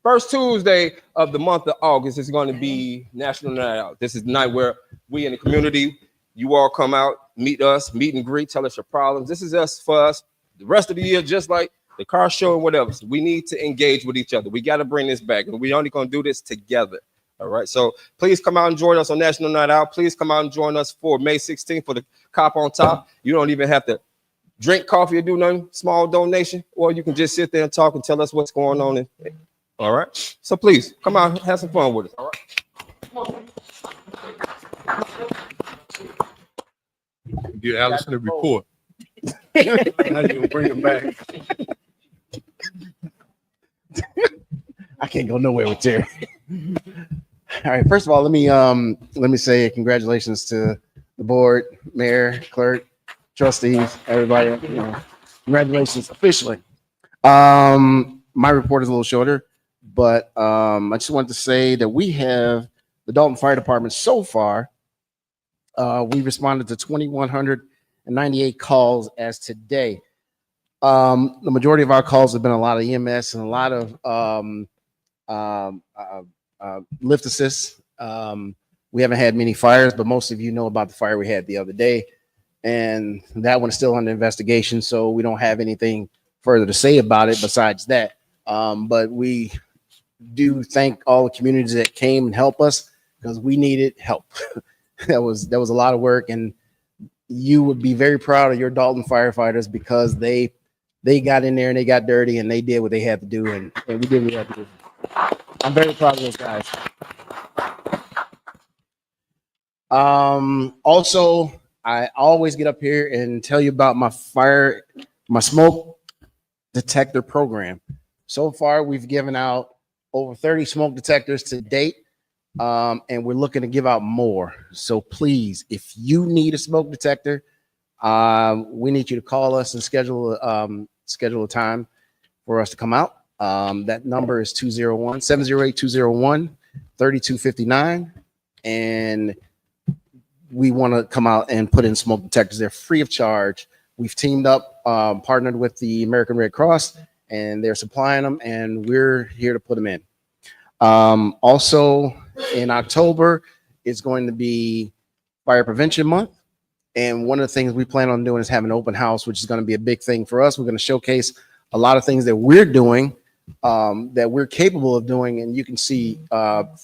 First Tuesday of the month of August is going to be National Night Out. This is the night where we in the community, you all come out, meet us, meet and greet, tell us your problems. This is us for us. The rest of the year, just like the car show and whatever. So we need to engage with each other. We got to bring this back, and we only going to do this together. All right. So please come out and join us on National Night Out. Please come out and join us for May 16th for the Cop on Top. You don't even have to drink coffee or do nothing, small donation, or you can just sit there and talk and tell us what's going on. All right. So please come out and have some fun with us. All right. Get Allison a report. Now you bring him back. I can't go nowhere with Terry. All right. First of all, let me say congratulations to the board, mayor, clerk, trustees, everybody. You know, congratulations officially. My report is a little shorter, but I just wanted to say that we have the Dolton Fire Department so far. We responded to 2,198 calls as today. The majority of our calls have been a lot of EMS and a lot of lift assists. We haven't had many fires, but most of you know about the fire we had the other day, and that one is still under investigation. So we don't have anything further to say about it besides that. But we do thank all the communities that came and helped us because we needed help. that was a lot of work, and you would be very proud of your Dolton firefighters because they got in there and they got dirty and they did what they had to do, and we did what we had to do. I'm very proud of those guys. Also, I always get up here and tell you about my smoke detector program. So far, we've given out over 30 smoke detectors to date, and we're looking to give out more. So please, if you need a smoke detector, we need you to call us and schedule a time for us to come out. That number is 201-708-201-3259, and we want to come out and put in smoke detectors. They're free of charge. We've teamed up, partnered with the American Red Cross, and they're supplying them, and we're here to put them in. Also, in October, it's going to be Fire Prevention Month. And one of the things we plan on doing is having an open house, which is going to be a big thing for us. We're going to showcase a lot of things that we're doing, that we're capable of doing, and you can see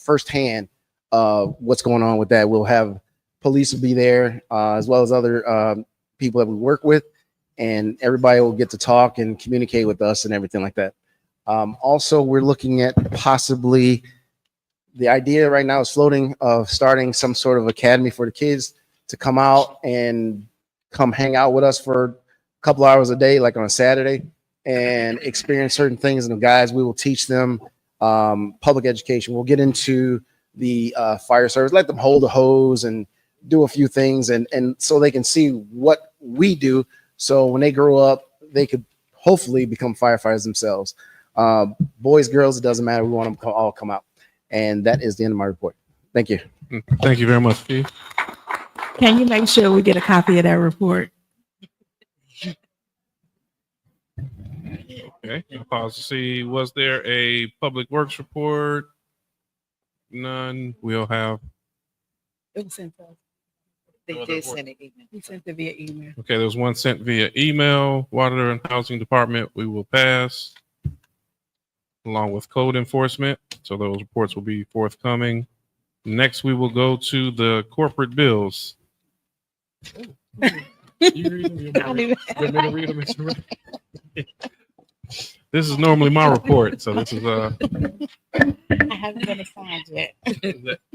firsthand what's going on with that. We'll have police will be there, as well as other people that we work with, and everybody will get to talk and communicate with us and everything like that. Also, we're looking at possibly, the idea right now is floating of starting some sort of academy for the kids to come out and come hang out with us for a couple hours a day, like on a Saturday, and experience certain things. And the guys, we will teach them public education. We'll get into the fire service, let them hold a hose and do a few things, and so they can see what we do. So when they grow up, they could hopefully become firefighters themselves. Boys, girls, it doesn't matter. We want them to all come out. And that is the end of my report. Thank you. Thank you very much, Steve. Can you make sure we get a copy of that report? Okay, I'll pause to see, was there a public works report? None. We'll have, It was sent to us. They did send an email. We sent it via email. okay, there was one sent via email. Water and Housing Department, we will pass, along with code enforcement. So those reports will be forthcoming. Next, we will go to the corporate bills. You read them? You want me to read them, Mr. Ray? This is normally my report, so this is I haven't been assigned yet.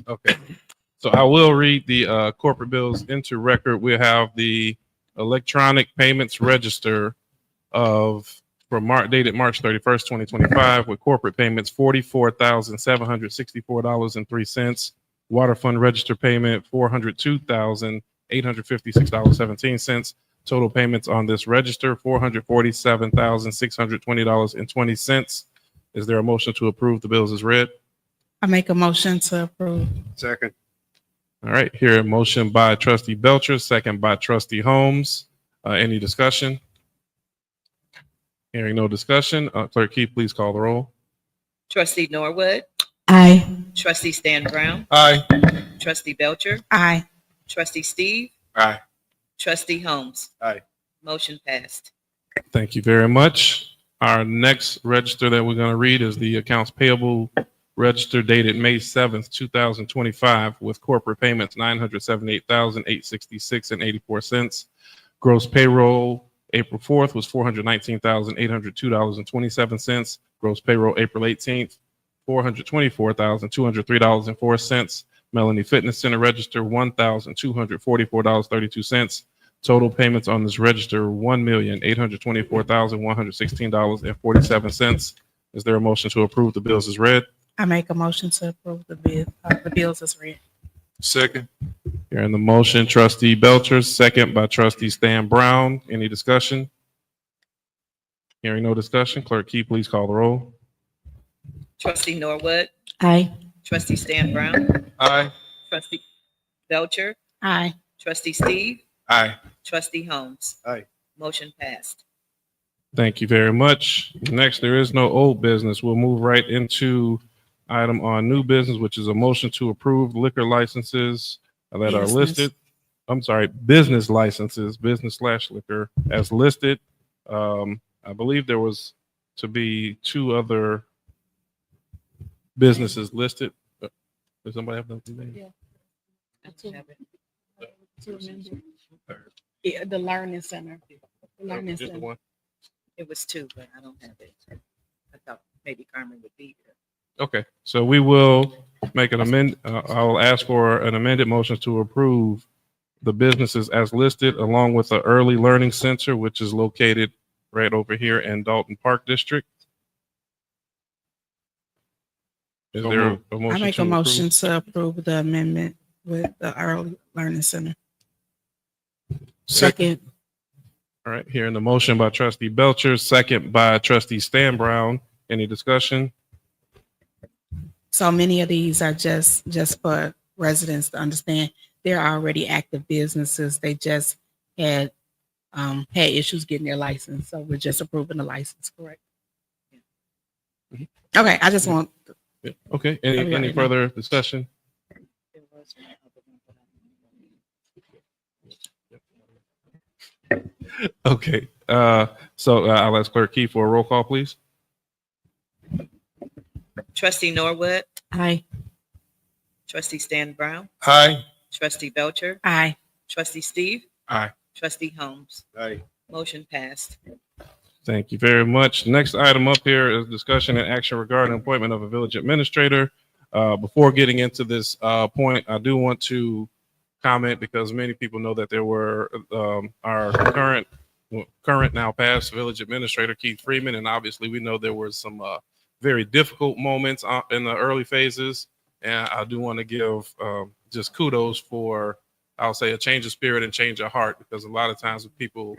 okay. So I will read the corporate bills into record. We have the electronic payments register dated March 31st, 2025, with corporate payments $44,764.03. Water fund register payment $402,856.17. Total payments on this register $447,620.20. Is there a motion to approve the bills as read? I make a motion to approve. Second. All right, here a motion by trustee Belcher, second by trustee Holmes. Any discussion? Hearing no discussion, Clerk Keith, please call the roll. Trustee Norwood, Aye. trustee Stan Brown, Aye. trustee Belcher, Aye. trustee Steve, Aye. trustee Holmes. Aye. Motion passed. Thank you very much. Our next register that we're going to read is the accounts payable register dated May 7th, 2025, with corporate payments $978,866.84. Gross payroll April 4th was $419,802.27. Gross payroll April 18th, $424,203.04. Melanie Fitness Center register $1,244.32. Total payments on this register $1,824,116.47. Is there a motion to approve the bills as read? I make a motion to approve the bills as read. Second. Hearing the motion, trustee Belcher, second by trustee Stan Brown. Any discussion? Hearing no discussion, Clerk Key, please call the roll. Trustee Norwood, Aye. trustee Stan Brown, Aye. trustee Belcher, Aye. trustee Steve, Aye. trustee Holmes. Aye. Motion passed. Thank you very much. Next, there is no old business. We'll move right into item on new business, which is a motion to approve liquor licenses that are listed. I'm sorry, business licenses, business/liquor as listed. I believe there was to be two other businesses listed. Does somebody have nothing? Yeah. Yeah, the learning center. The learning Just the center. one. It was two, but I don't have it. I thought maybe Carmen would be here. Okay, so we will make an amend. I will ask for an amended motion to approve the businesses as listed, along with the early learning center, which is located right over here in Dolton Park District. Is there a motion? I make to a approve? motion to approve the amendment with the early learning center. Second. All right, hearing the motion by trustee Belcher, second by trustee Stan Brown. Any discussion? So many of these are just for residents to understand they're already active businesses. They just had issues getting their license. So we're just approving the license, correct? Okay, I just want. Yeah. Okay, any further discussion? Okay, so I'll ask Clerk Key for a roll call, please. Trustee Norwood, Aye. trustee Stan Brown, Aye. trustee Belcher, Aye. trustee Steve, Aye. trustee Holmes. Aye. Motion passed. Thank you very much. Next item up here is discussion and action regarding appointment of a village administrator. Before getting into this point, I do want to comment because many people know that there were our current now past village administrator Keith Freeman, and obviously we know there were some very difficult moments in the early phases, and I do want to give just kudos for, I'll say, a change of spirit and change of heart, because a lot of times with people,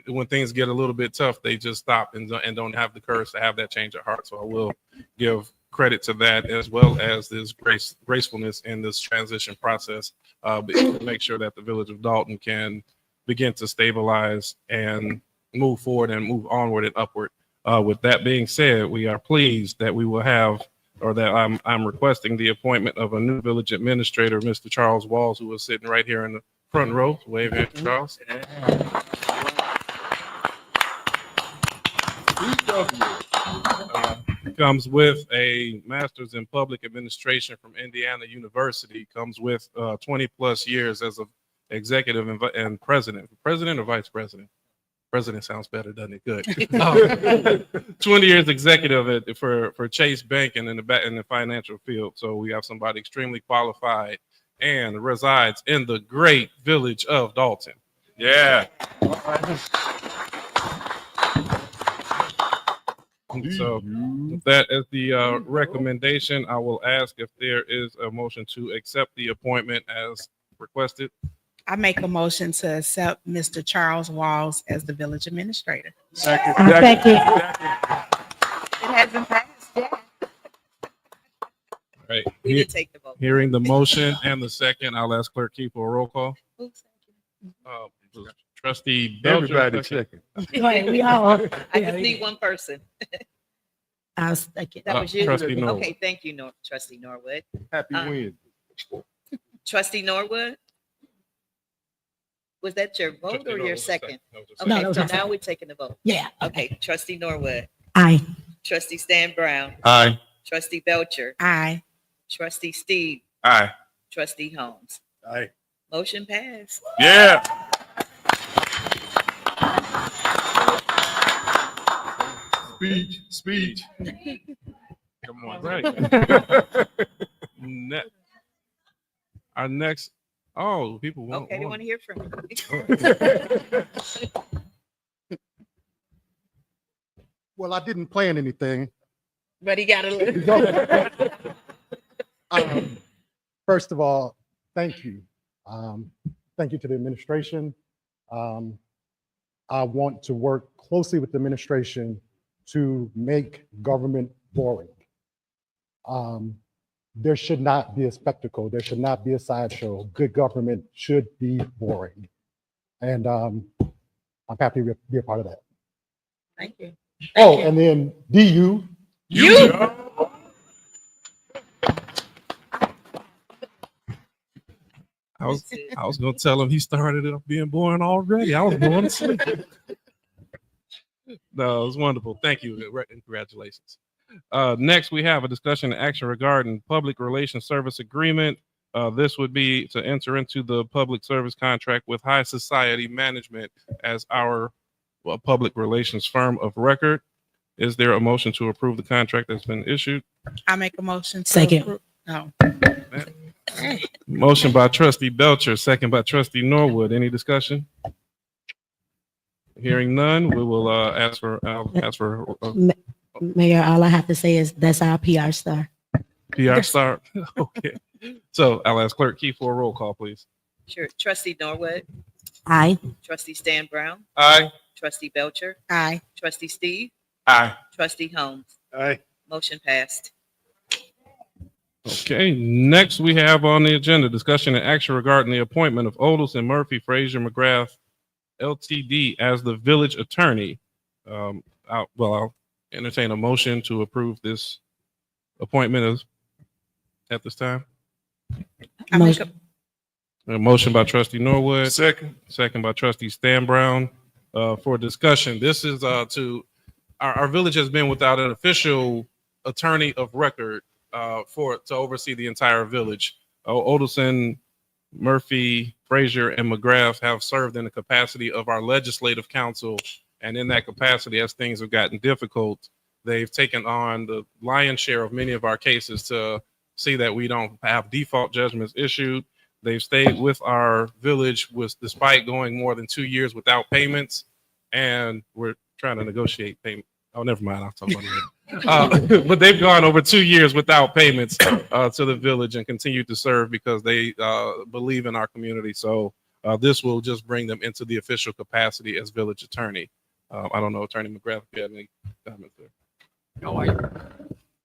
when things get a little bit tough, they just stop and don't have the courage to have that change of heart. So I will give credit to that, as well as this gracefulness in this transition process, to make sure that the village of Dolton can begin to stabilize and move forward and move onward and upward. With that being said, we are pleased that we will have, or that I'm requesting the appointment of a new village administrator, Mr. Charles Walls, who is sitting right here in the front row. Wave in, Charles. comes with a master's in public administration from Indiana University, comes with 20 plus years as an executive and president. President or vice president? President sounds better, doesn't it? Good. 20 years executive for Chase Bank and in the financial field. So we have somebody extremely qualified and resides in the great village of Dolton. Yeah. So with that as the recommendation, I will ask if there is a motion to accept the appointment as requested. I make a motion to accept Mr. Charles Walls as the village administrator. Second. Thank you. It hasn't passed yet. Right. We did take the vote. Hearing the motion and the second, I'll ask Clerk Key for a roll call. Trustee Belcher. Everybody second. Wait, we all. I just need one person. I'll second. That was you. Trustee Norwood. Okay, thank you, Trustee Norwood. Happy Wednesday. Trustee Norwood? Was that your vote Trustee or Norwood your was the second? second. Okay, No, that was so my now second. we're taking the vote. Yeah. Okay, Trustee Norwood, Aye. Trustee Stan Brown, Aye. Trustee Belcher, Aye. Trustee Steve, Aye. Trustee Holmes. Aye. Motion passed. Yeah. Speech. Come on. Right. Our next. Oh, people want. Okay, they want to hear from you. Well, I didn't plan anything. But he got a little. First of all, thank you. Thank you to the administration. I want to work closely with the administration to make government boring. There should not be a spectacle. There should not be a sideshow. Good government should be boring. And I'm happy to be a part of that. Thank you. Oh, and then DU. I was gonna tell him he started up being boring already. I was going to sleep. No, it was wonderful. Thank you and congratulations. Next, we have a discussion and action regarding public relations service agreement. This would be to enter into the public service contract with High Society Management as our public relations firm of record. Is there a motion to approve the contract that's been issued? I make a motion to Second. approve. No. Motion by Trustee Belcher, second by Trustee Norwood. Any discussion? Hearing none, we will ask for. Mayor, all I have to say is that's our PR star. PR start. Okay. So I'll ask Clerk Key for a roll call, please. Sure. Trustee Norwood, Aye. Trustee Stan Brown, Aye. Trustee Belcher, Aye. Trustee Steve, Aye. Trustee Holmes. Aye. Motion passed. Okay, next we have on the agenda discussion and action regarding the appointment of Odelson Murphy Frazier McGrath LTD as the village attorney. I'll entertain a motion to approve this appointment at this time. I make a, A motion by Trustee Norwood, Second. by Trustee Stan Brown for discussion. This is to our village has been without an official attorney of record to oversee the entire village. Odelson, Murphy, Frazier, and McGrath have served in the capacity of our legislative council, and in that capacity, as things have gotten difficult, they've taken on the lion's share of many of our cases to see that we don't have default judgments issued. They've stayed with our village despite going more than 2 years without payments, and we're trying to negotiate payment. Oh, never mind. I'll talk about it later. But they've gone over 2 years without payments to the village and continue to serve because they believe in our community. So this will just bring them into the official capacity as village attorney. I don't know, Attorney McGrath, if you have any comments there. No,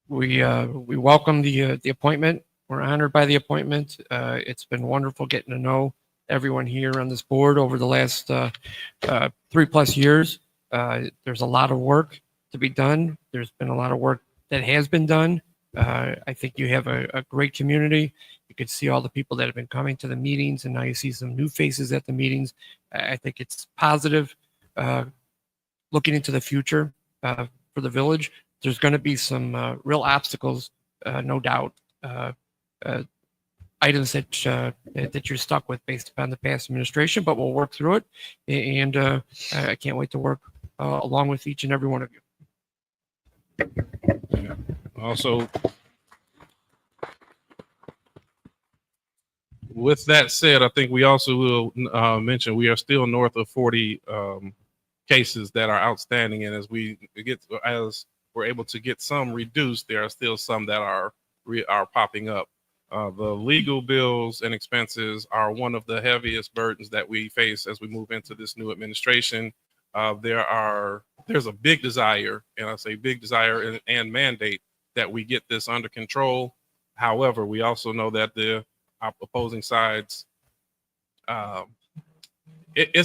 we welcome the appointment. We're honored by the appointment. It's been wonderful getting to know everyone here on this board over the last 3+ years. There's a lot of work to be done. There's been a lot of work that has been done. I think you have a great community. You could see all the people that have been coming to the meetings, and now you see some new faces at the meetings. I think it's positive looking into the future for the village. there's going to be some real obstacles, no doubt. Items that you're stuck with based upon the past administration, but we'll work through it. And I can't wait to work along with each and every one of you. Also, with that said, I think we also will mention we are still north of 40 cases that are outstanding, and as we're able to get some reduced, there are still some that are popping up. The legal bills and expenses are one of the heaviest burdens that we face as we move into this new administration. There's a big desire, and I say big desire and mandate that we get this under control. However, we also know that the opposing sides,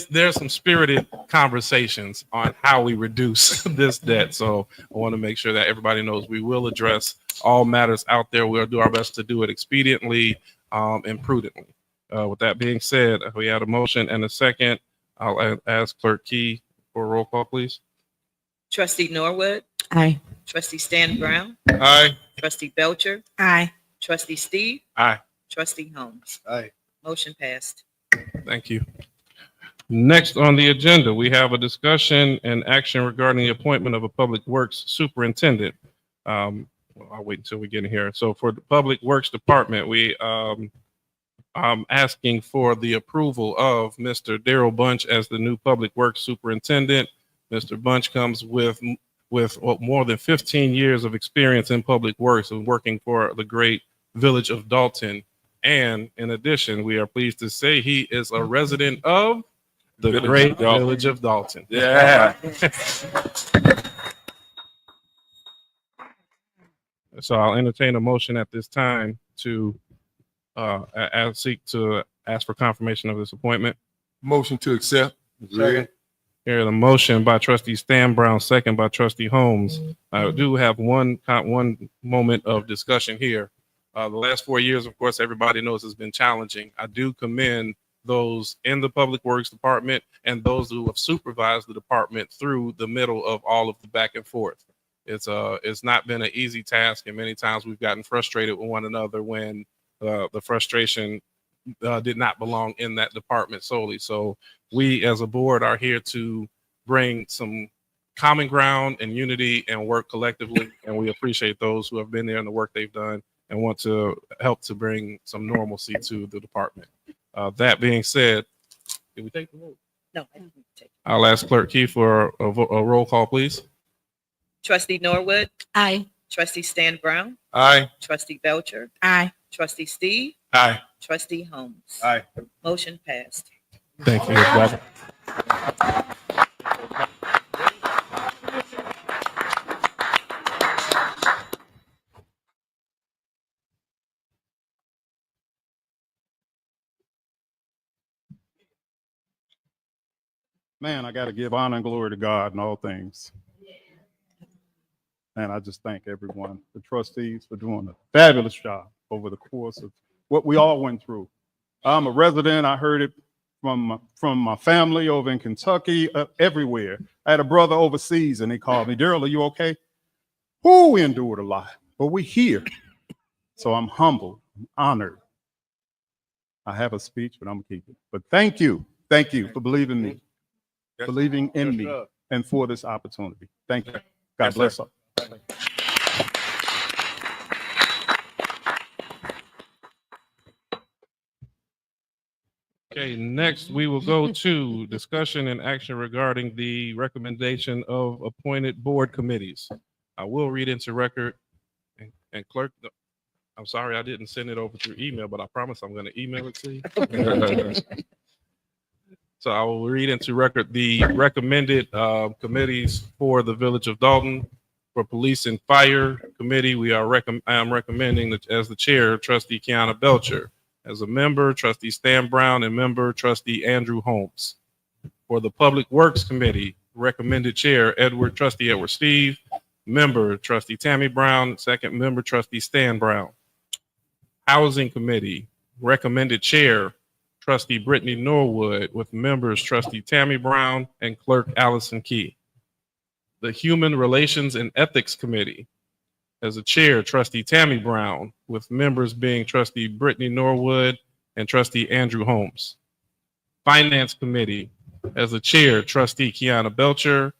there's some spirited conversations on how we reduce this debt. So I want to make sure that everybody knows we will address all matters out there. We'll do our best to do it expediently and prudently. With that being said, we had a motion and a second. I'll ask Clerk Key for a roll call, please. Trustee Norwood. Aye. Trustee Stan Brown. Aye. Trustee Belcher. Aye. Trustee Steve. Aye. Trustee Holmes. Aye. Motion passed. Thank you. Next on the agenda, we have a discussion and action regarding the appointment of a Public Works Superintendent. I'll wait until we get in here. So for the Public Works Department, I'm asking for the approval of Mr. Daryl Bunch as the new Public Works Superintendent. Mr. Bunch comes with more than 15 years of experience in public works and working for the great village of Dolton. And in addition, we are pleased to say he is a resident of the great village of Dolton. Yeah. So I'll entertain a motion at this time to seek to ask for confirmation of this appointment. Motion to accept. Second. Here, the motion by Trustee Stan Brown, second by Trustee Holmes. I do have one moment of discussion here. The last 4 years, of course, everybody knows has been challenging. I do commend those in the Public Works Department and those who have supervised the department through the middle of all of the back and forth. It's not been an easy task, and many times we've gotten frustrated with one another when the frustration did not belong in that department solely. So we as a board are here to bring some common ground and unity and work collectively, and we appreciate those who have been there and the work they've done and want to help to bring some normalcy to the department. That being said, did we take the vote? No, I didn't take it. I'll ask Clerk Key for a roll call, please. Trustee Norwood. Aye. Trustee Stan Brown. Aye. Trustee Belcher. Aye. Trustee Steve. Aye. Trustee Holmes. Aye. Motion passed. Thank you, Ms. Walker. Man, I got to give honor and glory to God in all things. And I just thank everyone, the trustees, for doing a fabulous job over the course of what we all went through. I'm a resident. I heard it from my family over in Kentucky, everywhere. I had a brother overseas, and he called me, Daryl, are you okay? Whoo, we endured a lot, but we're here. So I'm humbled, I'm honored. I have a speech, but I'm gonna keep it. But thank you for believing me, believing in me, and for this opportunity. Thank you. God bless all. Okay, next we will go to discussion and action regarding the recommendation of appointed board committees. I will read into record, and Clerk, I'm sorry I didn't send it over through email, but I promise I'm going to email it to you. So I will read into record the recommended committees for the Village of Dolton. For Police and Fire Committee, I am recommending that as the chair, Trustee Kiana Belcher. As a member, Trustee Stan Brown, and member, Trustee Andrew Holmes. For the Public Works Committee, recommended chair, Trustee Edward Steve. Member, Trustee Tammy Brown. Second member, Trustee Stan Brown. Housing Committee, recommended chair, Trustee Brittany Norwood, with members Trustee Tammy Brown and Clerk Allison Key. the Human Relations and Ethics Committee. As the chair, Trustee Tammy Brown, with members being Trustee Brittany Norwood and Trustee Andrew Holmes. Finance Committee, as the chair, Trustee Kiana Belcher,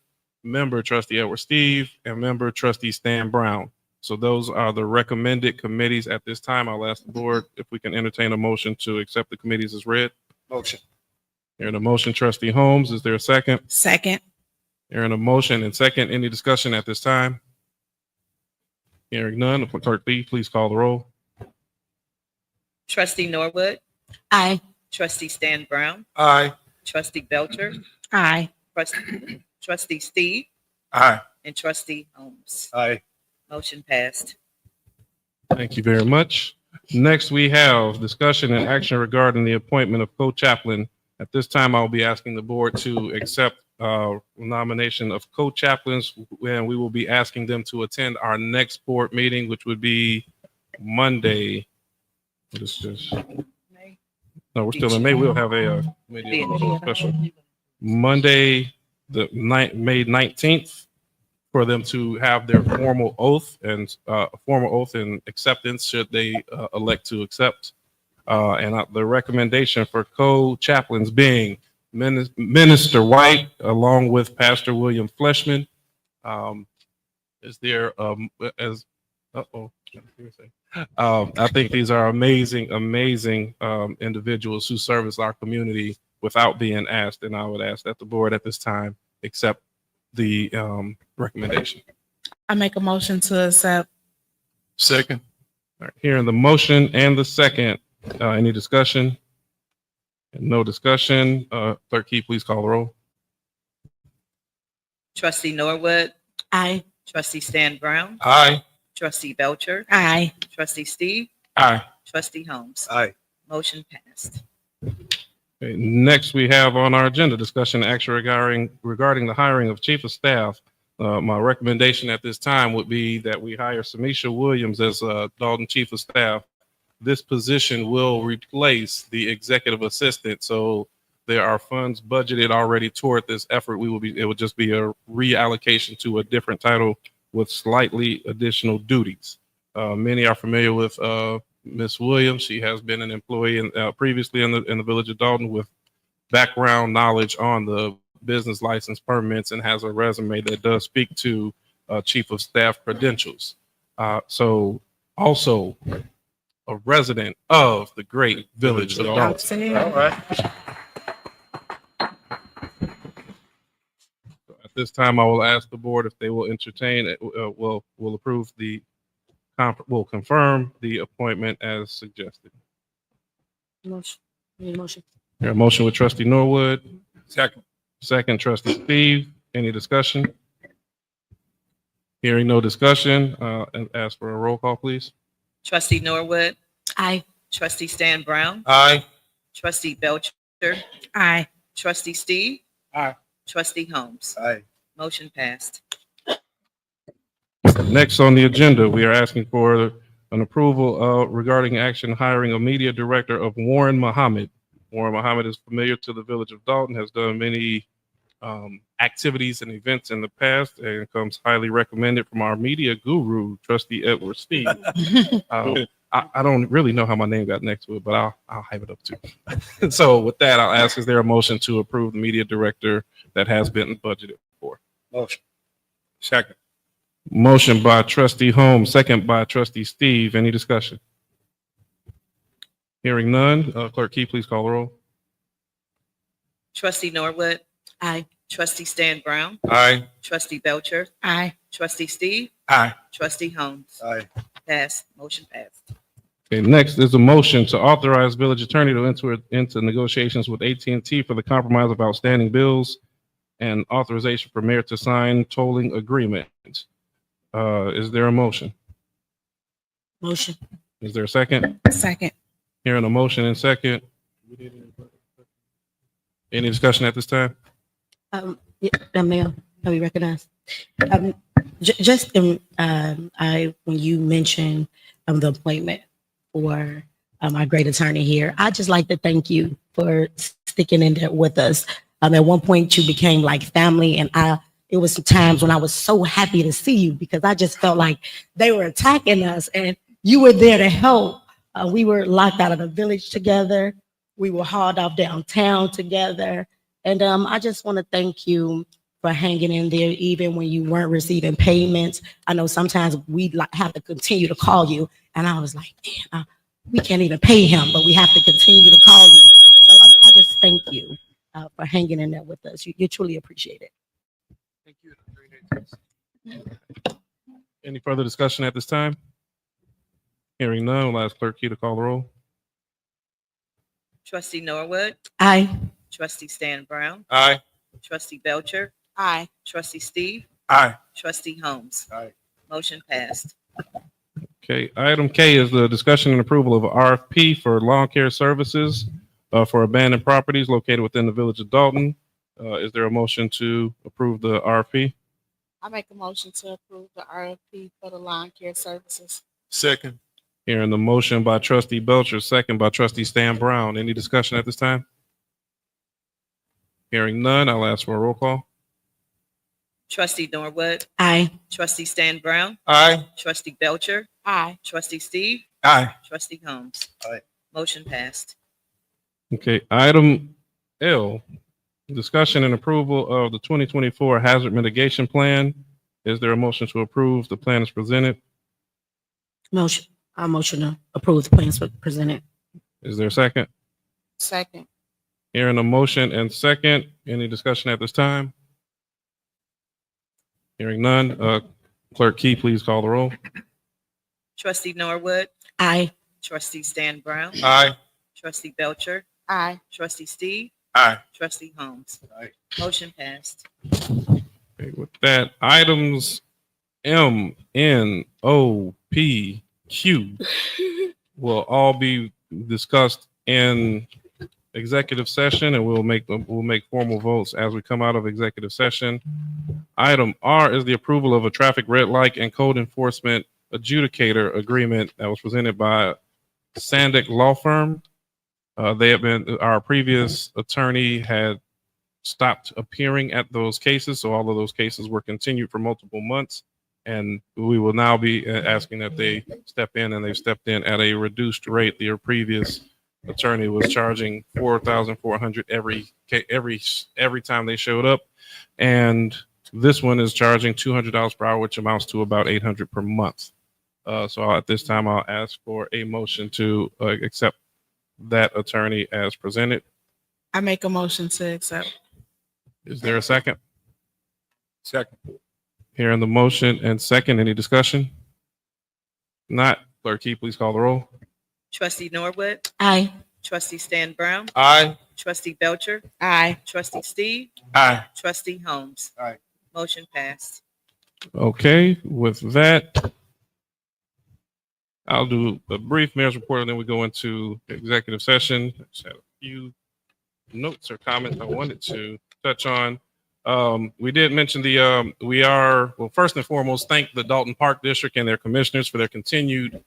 member Trustee Edward Steve, and member Trustee Stan Brown. So those are the recommended committees at this time. I'll ask the board if we can entertain a motion to accept the committees as read. Motion. Hearing a motion, Trustee Holmes, is there a second? Second. Hearing a motion and second, any discussion at this time? Hearing none, Clerk Lee, please call the roll. Trustee Norwood, Aye. Trustee Stan Brown, Aye. Trustee Belcher, Aye. Trustee Steve, Aye. and Trustee Holmes. Aye. Motion passed. Thank you very much. Next, we have discussion and action regarding the appointment of co-chaplain. At this time, I'll be asking the board to accept nomination of co-chaplains, and we will be asking them to attend our next board meeting, which would be Monday. What is this? No, we're still in May. We'll have a special Monday, May 19th, for them to have their formal oath and acceptance should they elect to accept. The recommendation for co-chaplains being Minister White, along with Pastor William Fleshman. Is there I think these are amazing individuals who service our community without being asked, and I would ask that the board at this time accept the recommendation. I make a motion to accept. Second. All right, hearing the motion and the second, any discussion? No discussion. Clerk Key, please call the roll. Trustee Norwood, Aye. Trustee Stan Brown, Aye. Trustee Belcher, Aye. Trustee Steve, Aye. Trustee Holmes. Aye. Motion passed. Okay, next, we have on our agenda discussion action regarding the hiring of Chief of Staff. My recommendation at this time would be that we hire Samisha Williams as Dolton Chief of Staff. This position will replace the executive assistant, so there are funds budgeted already toward this effort. It would just be a reallocation to a different title with slightly additional duties. Many are familiar with Ms. Williams. She has been an employee previously in the village of Dolton with background knowledge on the business license permits and has a resume that does speak to Chief of Staff credentials. So also a resident of the great village of Dolton. All right. At this time, I will ask the board if they will entertain it, will approve will confirm the appointment as suggested. Motion. Need a motion. Here, a motion with Trustee Norwood. Second. Second, Trustee Steve. Any discussion? Hearing no discussion, and ask for a roll call, please. Trustee Norwood, Aye. Trustee Stan Brown, Aye. Trustee Belcher, Aye. Trustee Steve, Aye. Trustee Holmes. Aye. Motion passed. Next on the agenda, we are asking for an approval regarding action hiring a media director of Warren Muhammad. Warren Muhammad is familiar to the village of Dolton, has done many activities and events in the past, and comes highly recommended from our media guru, Trustee Edward Steve. I don't really know how my name got next to it, but I'll have it up too. So with that, I'll ask, is there a motion to approve the media director that has been budgeted for? Motion. Second. Motion by Trustee Holmes, second by Trustee Steve. Any discussion? Hearing none, Clerk Key, please call the roll. Trustee Norwood, Aye. Trustee Stan Brown, Aye. Trustee Belcher, Aye. Trustee Steve, Aye. Trustee Holmes. Aye. Passed. Motion passed. Okay, next is a motion to authorize village attorney to enter into negotiations with AT&T for the compromise of outstanding bills and authorization for mayor to sign tolling agreement. Is there a motion? Motion. Is there a second? Second. Hearing a motion and second. Any discussion at this time? Mayor, are we recognized? Just when you mentioned the appointment for our great attorney here, I'd just like to thank you for sticking in there with us. At one point, you became like family, and it was times when I was so happy to see you because I just felt like they were attacking us and you were there to help. We were locked out of the village together. We were hauled off downtown together. And I just want to thank you for hanging in there even when you weren't receiving payments. I know sometimes we have to continue to call you. And I was like, man, we can't even pay him, but we have to continue to call you. So I just thank you for hanging in there with us. You truly appreciate it. Thank you. Any further discussion at this time? Hearing none, we'll ask Clerk Key to call the roll. Trustee Norwood, Aye. Trustee Stan Brown, Aye. Trustee Belcher, Aye. Trustee Steve, Aye. Trustee Holmes. Aye. Motion passed. Okay, item K is the discussion and approval of RFP for lawn care services for abandoned properties located within the village of Dolton. Is there a motion to approve the RFP? I make a motion to approve the RFP for the lawn care services. Second. Hearing the motion by Trustee Belcher, second by Trustee Stan Brown. Any discussion at this time? Hearing none, I'll ask for a roll call. Trustee Norwood, Aye. Trustee Stan Brown, Aye. Trustee Belcher, Aye. Trustee Steve, Aye. Trustee Holmes. Aye. Motion passed. Okay, item L, discussion and approval of the 2024 hazard mitigation plan. Is there a motion to approve the plan as presented? Motion. I motion to approve the plans presented. Is there a second? Second. Hearing a motion and second, any discussion at this time? Hearing none, Clerk Key, please call the roll. Trustee Norwood, Aye. Trustee Stan Brown, Aye. Trustee Belcher, Aye. Trustee Steve, Aye. Trustee Holmes. Aye. Motion passed. Okay, with that, items M, N, O, P, Q will all be discussed in executive session, and we'll make formal votes as we come out of executive session. Item R is the approval of a traffic red light and code enforcement adjudicator agreement that was presented by Sandick Law Firm. Our previous attorney had stopped appearing at those cases, so all of those cases were continued for multiple months. And we will now be asking that they step in, and they've stepped in at a reduced rate. Their previous attorney was charging $4,400 every time they showed up, and this one is charging $200 per hour, which amounts to about $800 per month. So at this time, I'll ask for a motion to accept that attorney as presented. I make a motion to accept. Is there a second? Second. Hearing the motion and second, any discussion? Not, Clerk Key, please call the roll. Trustee Norwood, Aye. Trustee Stan Brown, Aye. Trustee Belcher, Aye. Trustee Steve, Aye. Trustee Holmes. Aye. Motion passed. Okay, with that, I'll do a brief mayor's report, and then we go into executive session. Just had a few notes or comments I wanted to touch on. We did mention first and foremost, thank the Dolton Park District and their commissioners for their continued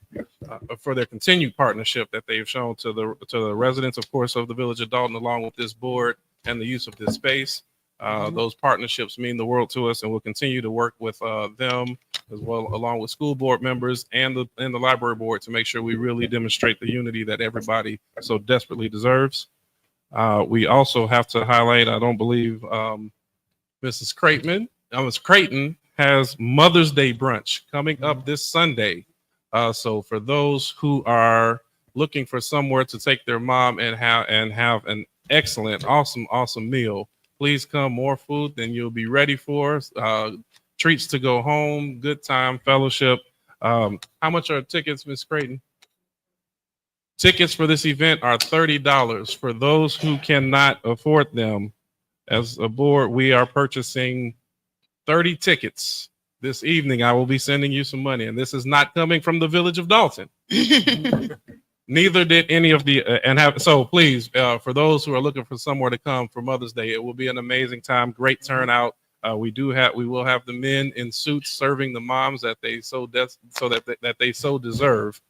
partnership that they've shown to the residents, of course, of the village of Dolton, along with this board and the use of this space. Those partnerships mean the world to us, and we'll continue to work with them as well, along with school board members and the library board, to make sure we really demonstrate the unity that everybody so desperately deserves. We also have to highlight, I don't believe Mrs. Creighton has Mother's Day brunch coming up this Sunday. So for those who are looking for somewhere to take their mom and have an excellent, awesome meal, please come. More food than you'll be ready for. Treats to go home, good time, fellowship. How much are tickets, Ms. Creighton? Tickets for this event are $30. For those who cannot afford them, as a board, we are purchasing 30 tickets this evening. I will be sending you some money, and this is not coming from the village of Dolton. Neither did any of the so please, for those who are looking for somewhere to come for Mother's Day, it will be an amazing time, great turnout. We will have the men in suits serving the moms that they they so deserve.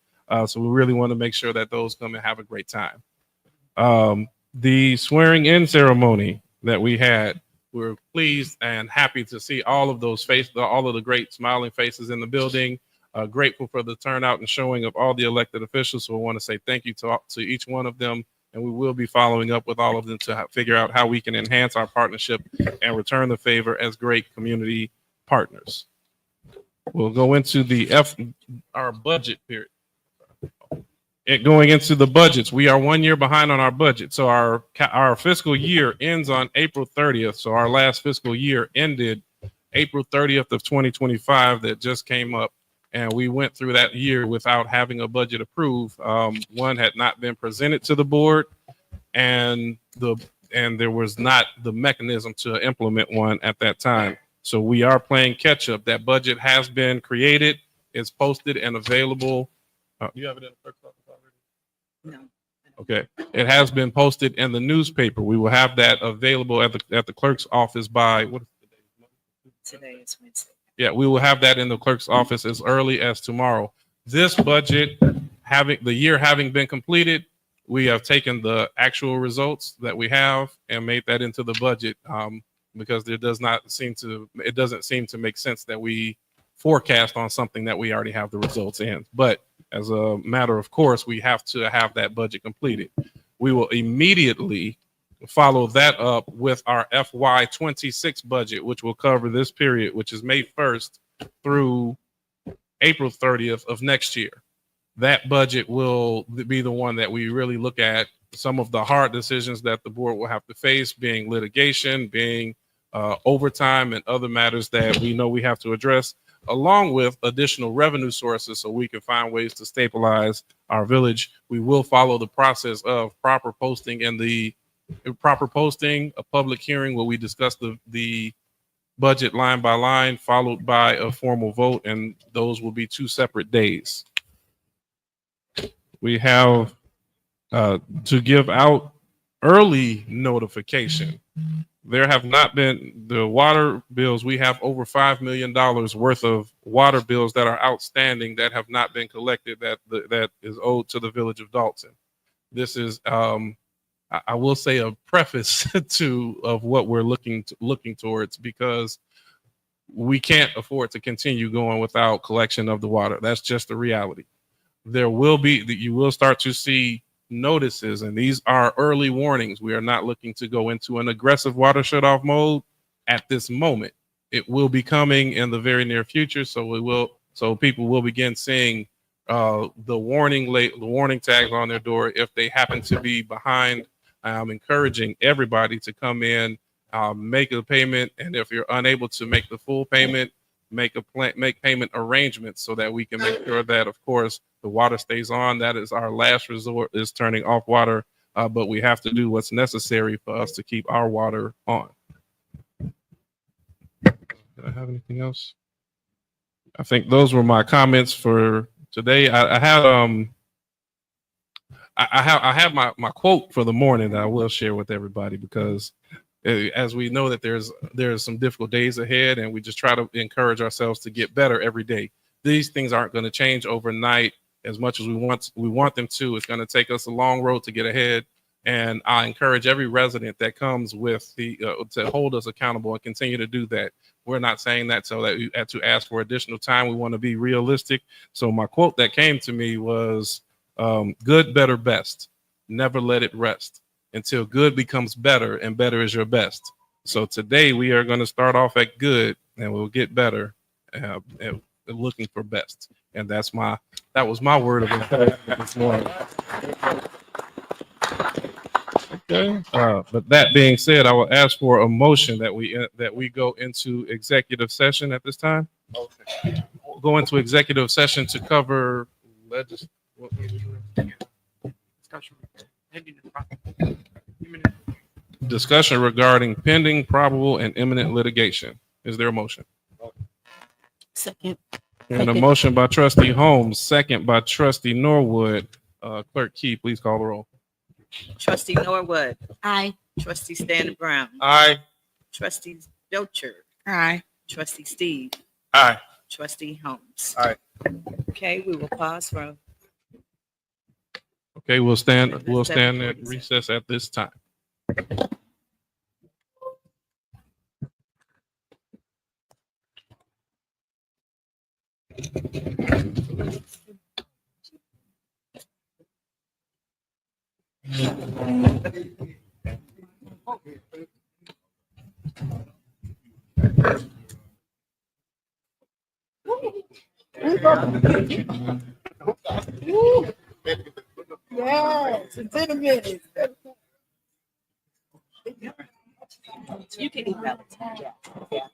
So we really want to make sure that those come and have a great time. The swearing in ceremony that we had we're pleased and happy to see all of those faces, all of the great smiling faces in the building. Grateful for the turnout and showing of all the elected officials. So I want to say thank you to each one of them. And we will be following up with all of them to figure out how we can enhance our partnership and return the favor as great community partners. We'll go into our budget period. Going into the budgets, we are 1 year behind on our budget. So our fiscal year ends on April 30th. So our last fiscal year ended April 30th of 2025 that just came up. And we went through that year without having a budget approved. One had not been presented to the board, and there was not the mechanism to implement one at that time. So we are playing catch up. That budget has been created, it's posted and available. Do you have it in the clerk's office already? No. Okay, it has been posted in the newspaper. We will have that available at the clerk's office by what is the day? Today is Wednesday. Yeah, we will have that in the clerk's office as early as tomorrow. This budget, having been completed, we have taken the actual results that we have and made that into the budget because it doesn't seem to make sense that we forecast on something that we already have the results in. But as a matter of course, we have to have that budget completed. We will immediately follow that up with our FY26 budget, which will cover this period, which is May 1st through April 30th of next year. That budget will be the one that we really look at some of the hard decisions that the board will have to face, being litigation, being overtime, and other matters that we know we have to address, along with additional revenue sources so we can find ways to stabilize our village. We will follow the process of proper posting, a public hearing where we discuss the budget line by line, followed by a formal vote, and those will be 2 separate days. We have to give out early notification. There have not been the water bills. We have over $5 million worth of water bills that are outstanding that have not been collected that is owed to the village of Dolton. This is I will say a preface of what we're looking towards, because we can't afford to continue going without collection of the water. That's just the reality. You will start to see notices, and these are early warnings. We are not looking to go into an aggressive water shutoff mode at this moment. It will be coming in the very near future, so people will begin seeing the warning tags on their door if they happen to be behind. I'm encouraging everybody to come in, make a payment, and if you're unable to make the full payment, make payment arrangements so that we can make sure that, of course, the water stays on. That is our last resort, is turning off water, but we have to do what's necessary for us to keep our water on. Did I have anything else? I think those were my comments for today. I have my quote for the morning that I will share with everybody, because as we know that there's some difficult days ahead, and we just try to encourage ourselves to get better every day. These things aren't going to change overnight as much as we want them to. It's going to take us a long road to get ahead. And I encourage every resident that comes with to hold us accountable and continue to do that. We're not saying that so that we had to ask for additional time. We want to be realistic. So my quote that came to me was, good, better, best. Never let it rest until good becomes better, and better is your best. So today we are going to start off at good, and we'll get better, and looking for best. And that was my word of encouragement this morning. Okay. But that being said, I will ask for a motion that we go into executive session at this time. Okay. We'll go into executive session to cover discussion regarding pending, probable, and imminent litigation. Is there a motion? Second. And a motion by Trustee Holmes, second by Trustee Norwood. Clerk Key, please call the roll. Trustee Norwood. Aye. Trustee Stanley Brown. Aye. Trustee Docher. Aye. Trustee Steve. Aye. Trustee Holmes. Aye. Okay, we will pause for. Okay, we'll stand at recess at this time. Yes, it's in a minute. You can email it. Yeah.